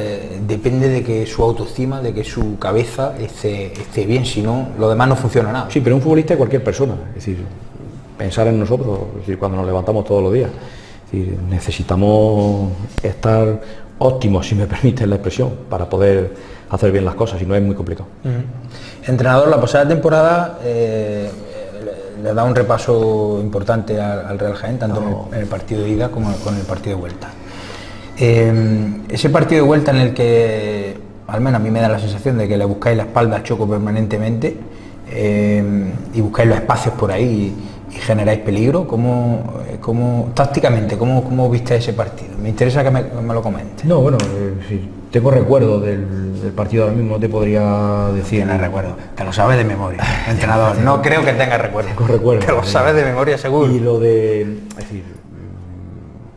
depende de que su autoestima, de que su cabeza esté bien, si no, lo demás no funciona nada. Sí, pero un futbolista es cualquier persona, es decir, pensar en nosotros, es decir, cuando nos levantamos todos los días, es decir, necesitamos estar óptimo, si me permite la expresión, para poder hacer bien las cosas, y no es muy complicado. Entrenador, la pasada temporada le da un repaso importante al Real Jaén, tanto en el partido de ida como con el partido de vuelta. Ese partido de vuelta en el que, al menos a mí me da la sensación de que le buscáis la espalda a Choco permanentemente, y buscáis los espacios por ahí y generáis peligro, tácticamente, ¿cómo viste ese partido? Me interesa que me lo comentes. No, bueno, sí, tengo recuerdo del partido, ahora mismo no te podría decir. Tienes recuerdo, te lo sabes de memoria, entrenador. No creo que tengas recuerdo. Tengo recuerdo. Te lo sabes de memoria seguro. Y lo de, es decir,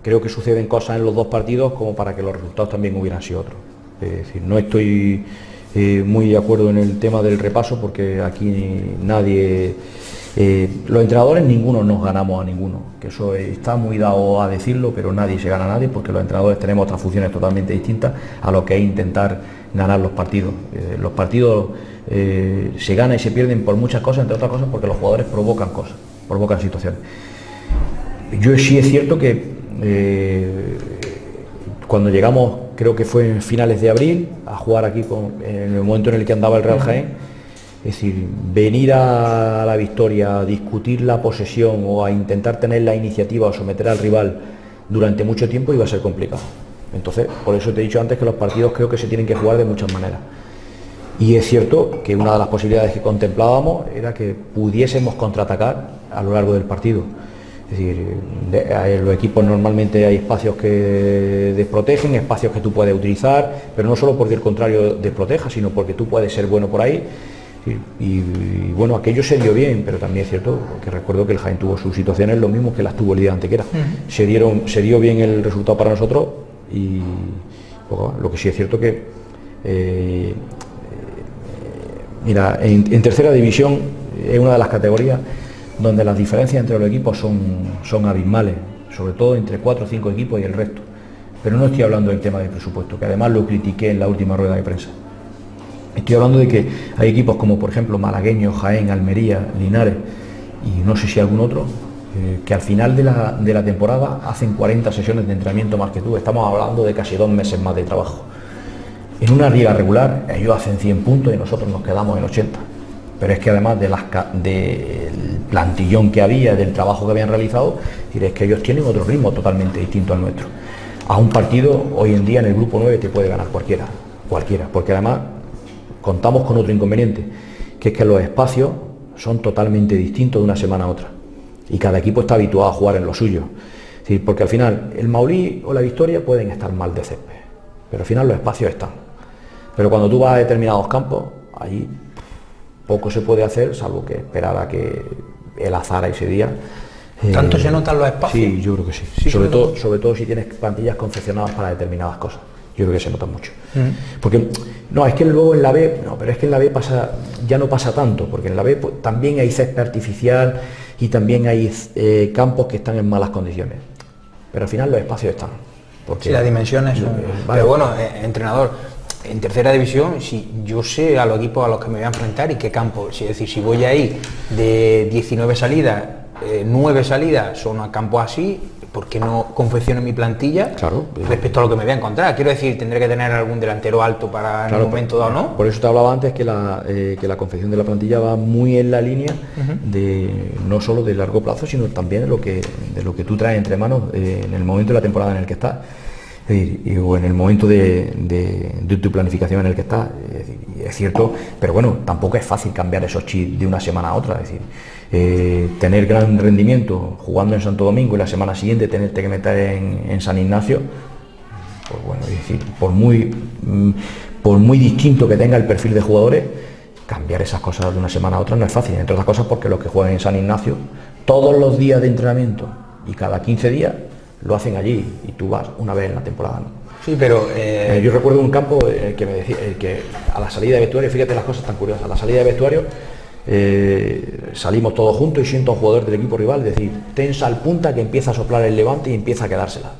creo que suceden cosas en los dos partidos como para que los resultados también hubieran sido otros. Es decir, no estoy muy de acuerdo en el tema del repaso, porque aquí nadie, los entrenadores ninguno nos ganamos a ninguno, que eso está muy dado a decirlo, pero nadie se gana a nadie, porque los entrenadores tenemos otras funciones totalmente distintas a lo que es intentar ganar los partidos. Los partidos se ganan y se pierden por muchas cosas, entre otras cosas porque los jugadores provocan cosas, provocan situaciones. Yo sí es cierto que cuando llegamos, creo que fue en finales de abril, a jugar aquí en el momento en el que andaba el Real Jaén, es decir, venir a la victoria, a discutir la posesión o a intentar tener la iniciativa o someter al rival durante mucho tiempo iba a ser complicado. Entonces, por eso te he dicho antes que los partidos creo que se tienen que jugar de muchas maneras. Y es cierto que una de las posibilidades que contemplábamos era que pudiésemos contraatacar a lo largo del partido. Es decir, en los equipos normalmente hay espacios que desprotegen, espacios que tú puedes utilizar, pero no solo porque el contrario desproteja, sino porque tú puedes ser bueno por ahí. Y bueno, aquello se dio bien, pero también es cierto que recuerdo que el Jaén tuvo sus situaciones lo mismo que las tuvo el día Antequera. Se dio bien el resultado para nosotros, y bueno, lo que sí es cierto que mira, en tercera división es una de las categorías donde las diferencias entre los equipos son abismales, sobre todo entre 4 o 5 equipos y el resto. Pero no estoy hablando del tema de presupuesto, que además lo critiqué en la última rueda de prensa. Estoy hablando de que hay equipos como por ejemplo Malagueño, Jaén, Almería, Linares y no sé si algún otro, que al final de la temporada hacen 40 sesiones de entrenamiento más que tú. Estamos hablando de casi 2 meses más de trabajo. En una liga regular ellos hacen 100 puntos y nosotros nos quedamos en 80. Pero es que además del plantillón que había, del trabajo que habían realizado, es que ellos tienen otro ritmo totalmente distinto al nuestro. A un partido hoy en día en el grupo 9 te puede ganar cualquiera, porque además contamos con otro inconveniente, que es que los espacios son totalmente distintos de una semana a otra y cada equipo está habituado a jugar en lo suyo. Es decir, porque al final el Maulí o la Victoria pueden estar mal de césped, pero al final los espacios están. Pero cuando tú vas a determinados campos, allí poco se puede hacer, salvo que esperar a que el azar ese día. ¿Tanto se notan los espacios? Sí, yo creo que sí. Sobre todo si tienes plantillas confeccionadas para determinadas cosas. Yo creo que se notan mucho. Porque, no, es que luego en la B, no, pero es que en la B ya no pasa tanto, porque en la B pues, también hay césped artificial y también hay campos que están en malas condiciones. Pero al final los espacios están. Porque, sí, las dimensiones son... Vale. Pero bueno, entrenador, en tercera división, si yo sé a los equipos a los que me voy a enfrentar y qué campo, es decir, si voy ahí de 19 salidas, 9 salidas son a campos así, ¿por qué no confecciono mi plantilla respecto a lo que me voy a encontrar? Quiero decir, tendré que tener algún delantero alto para en un momento dado, ¿no? Por eso te hablaba antes que la confección de la plantilla va muy en la línea de no solo de largo plazo, sino también de lo que tú traes entre manos en el momento de la temporada en el que estás. O en el momento de tu planificación en el que estás, es cierto, pero bueno, tampoco es fácil cambiar esos chips de una semana a otra, es decir, tener gran rendimiento jugando en Santo Domingo y la semana siguiente tenerte que meter en San Ignacio, pues bueno, es decir, por muy distinto que tenga el perfil de jugadores, cambiar esas cosas de una semana a otra no es fácil, entre otras cosas porque los que juegan en San Ignacio todos los días de entrenamiento y cada 15 días lo hacen allí y tú vas una vez en la temporada, ¿no? Sí, pero... yo recuerdo un campo que me decía que a la salida de vestuario, fíjate las cosas tan curiosas, a la salida de vestuario salimos todos juntos y siento a un jugador del equipo rival decir, tensa al punta que empieza a soplar el levante y empieza a quedársela.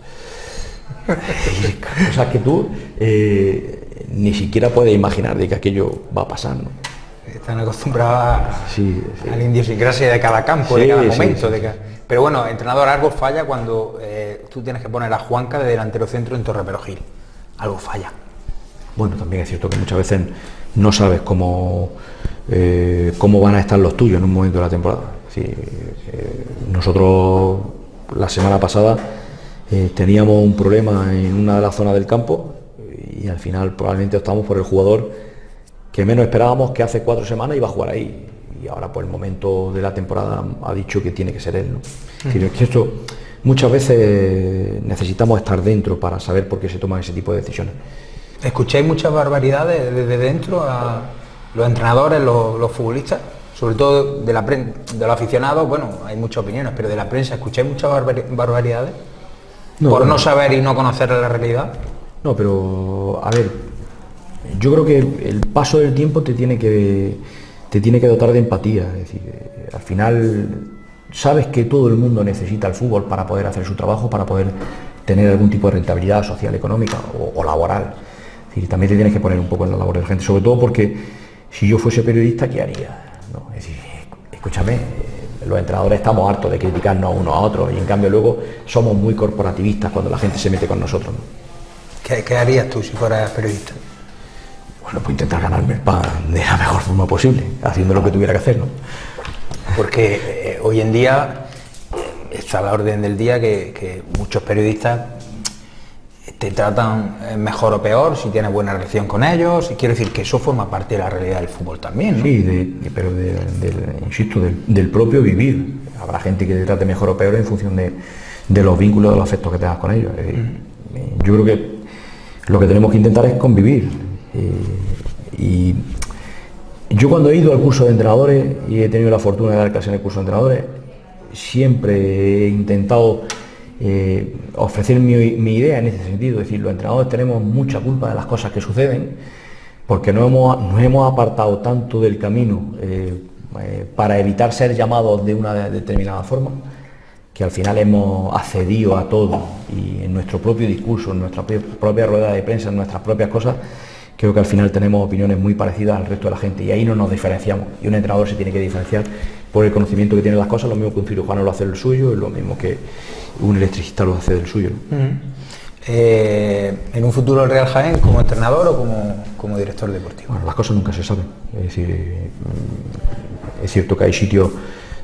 Cosas que tú ni siquiera puedes imaginar de que aquello va a pasar, ¿no? Están acostumbrados a la idiosincrasia de cada campo, de cada momento. Pero bueno, entrenador, algo falla cuando tú tienes que poner a Juanca de delantero centro en Torre Perojil. algo falla. Bueno, también es cierto que muchas veces no sabes cómo van a estar los tuyos en un momento de la temporada. Es decir, nosotros la semana pasada teníamos un problema en una de las zonas del campo y al final probablemente optamos por el jugador que menos esperábamos, que hace 4 semanas iba a jugar ahí, y ahora por el momento de la temporada ha dicho que tiene que ser él, ¿no? Es decir, que esto muchas veces necesitamos estar dentro para saber por qué se toman ese tipo de decisiones. ¿Escucháis muchas barbaridades desde dentro a los entrenadores, los futbolistas? Sobre todo de los aficionados, bueno, hay muchas opiniones, pero de la prensa, ¿escucháis muchas barbaridades? No, por bueno, no saber y no conocer la realidad. No, pero a ver, yo creo que el paso del tiempo te tiene que dotar de empatía. Es decir, al final sabes que todo el mundo necesita el fútbol para poder hacer su trabajo, para poder tener algún tipo de rentabilidad social, económica o laboral. Es decir, también te tienes que poner un poco en la labor de la gente, sobre todo porque si yo fuese periodista, ¿qué haría? ¿No? Es decir, escúchame, los entrenadores estamos hartos de criticarnos unos a otros y en cambio luego somos muy corporativistas cuando la gente se mete con nosotros, ¿no? ¿Qué harías tú si fueras periodista? Bueno, pues intentar ganarme el pan de la mejor forma posible, haciendo lo que tuviera que hacer, ¿no? Porque hoy en día está a la orden del día que muchos periodistas te tratan mejor o peor si tienes buena relación con ellos, y quiero decir que eso forma parte de la realidad del fútbol también, ¿no? Sí, pero insisto, del propio vivir. Habrá gente que te trate mejor o peor en función de los vínculos, de los afectos que tengas con ellos. Yo creo que lo que tenemos que intentar es convivir. Y yo cuando he ido al curso de entrenadores y he tenido la fortuna de dar clase en el curso de entrenadores, siempre he intentado ofrecer mi idea en ese sentido. Es decir, los entrenadores tenemos mucha culpa de las cosas que suceden porque nos hemos apartado tanto del camino para evitar ser llamados de una determinada forma, que al final hemos accedido a todo, y en nuestro propio discurso, en nuestra propia rueda de prensa, en nuestras propias cosas, creo que al final tenemos opiniones muy parecidas al resto de la gente y ahí no nos diferenciamos, y un entrenador se tiene que diferenciar por el conocimiento que tiene de las cosas, lo mismo que un cirujano lo hace del suyo, y lo mismo que un electricista lo hace del suyo, ¿no? En un futuro el Real Jaén, como entrenador o como director deportivo. Bueno, las cosas nunca se saben. Es decir, es cierto que hay sitios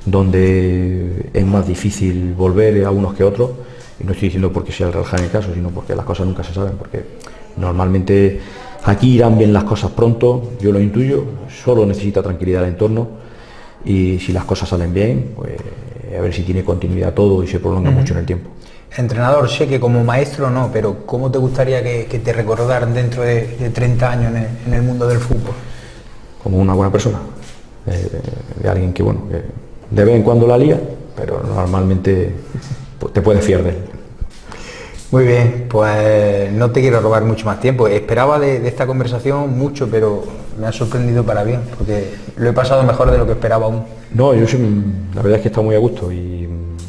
donde es más difícil volver a unos que otros, y no estoy diciendo porque sea el Real Jaén el caso, sino porque las cosas nunca se saben, porque normalmente aquí irán bien las cosas pronto, yo lo intuyo, solo necesita tranquilidad el entorno, y si las cosas salen bien, pues a ver si tiene continuidad todo y se prolonga mucho en el tiempo. Entrenador, sé que como maestro no, pero ¿cómo te gustaría que te recordaran dentro de 30 años en el mundo del fútbol? Como una buena persona, de alguien que, bueno, que de vez en cuando la lía, pero normalmente te puedes fiar de él. Muy bien, pues no te quiero robar mucho más tiempo. Esperaba de esta conversación mucho, pero me ha sorprendido para bien, porque lo he pasado mejor de lo que esperaba aún. No, yo sí, la verdad es que he estado muy a gusto y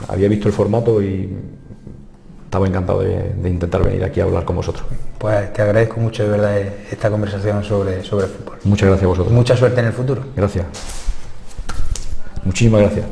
había visto el formato y estaba encantado de intentar venir aquí a hablar con vosotros. Pues te agradezco mucho de verdad esta conversación sobre fútbol. Muchas gracias a vosotros. Mucha suerte en el futuro. Gracias. Muchísimas gracias.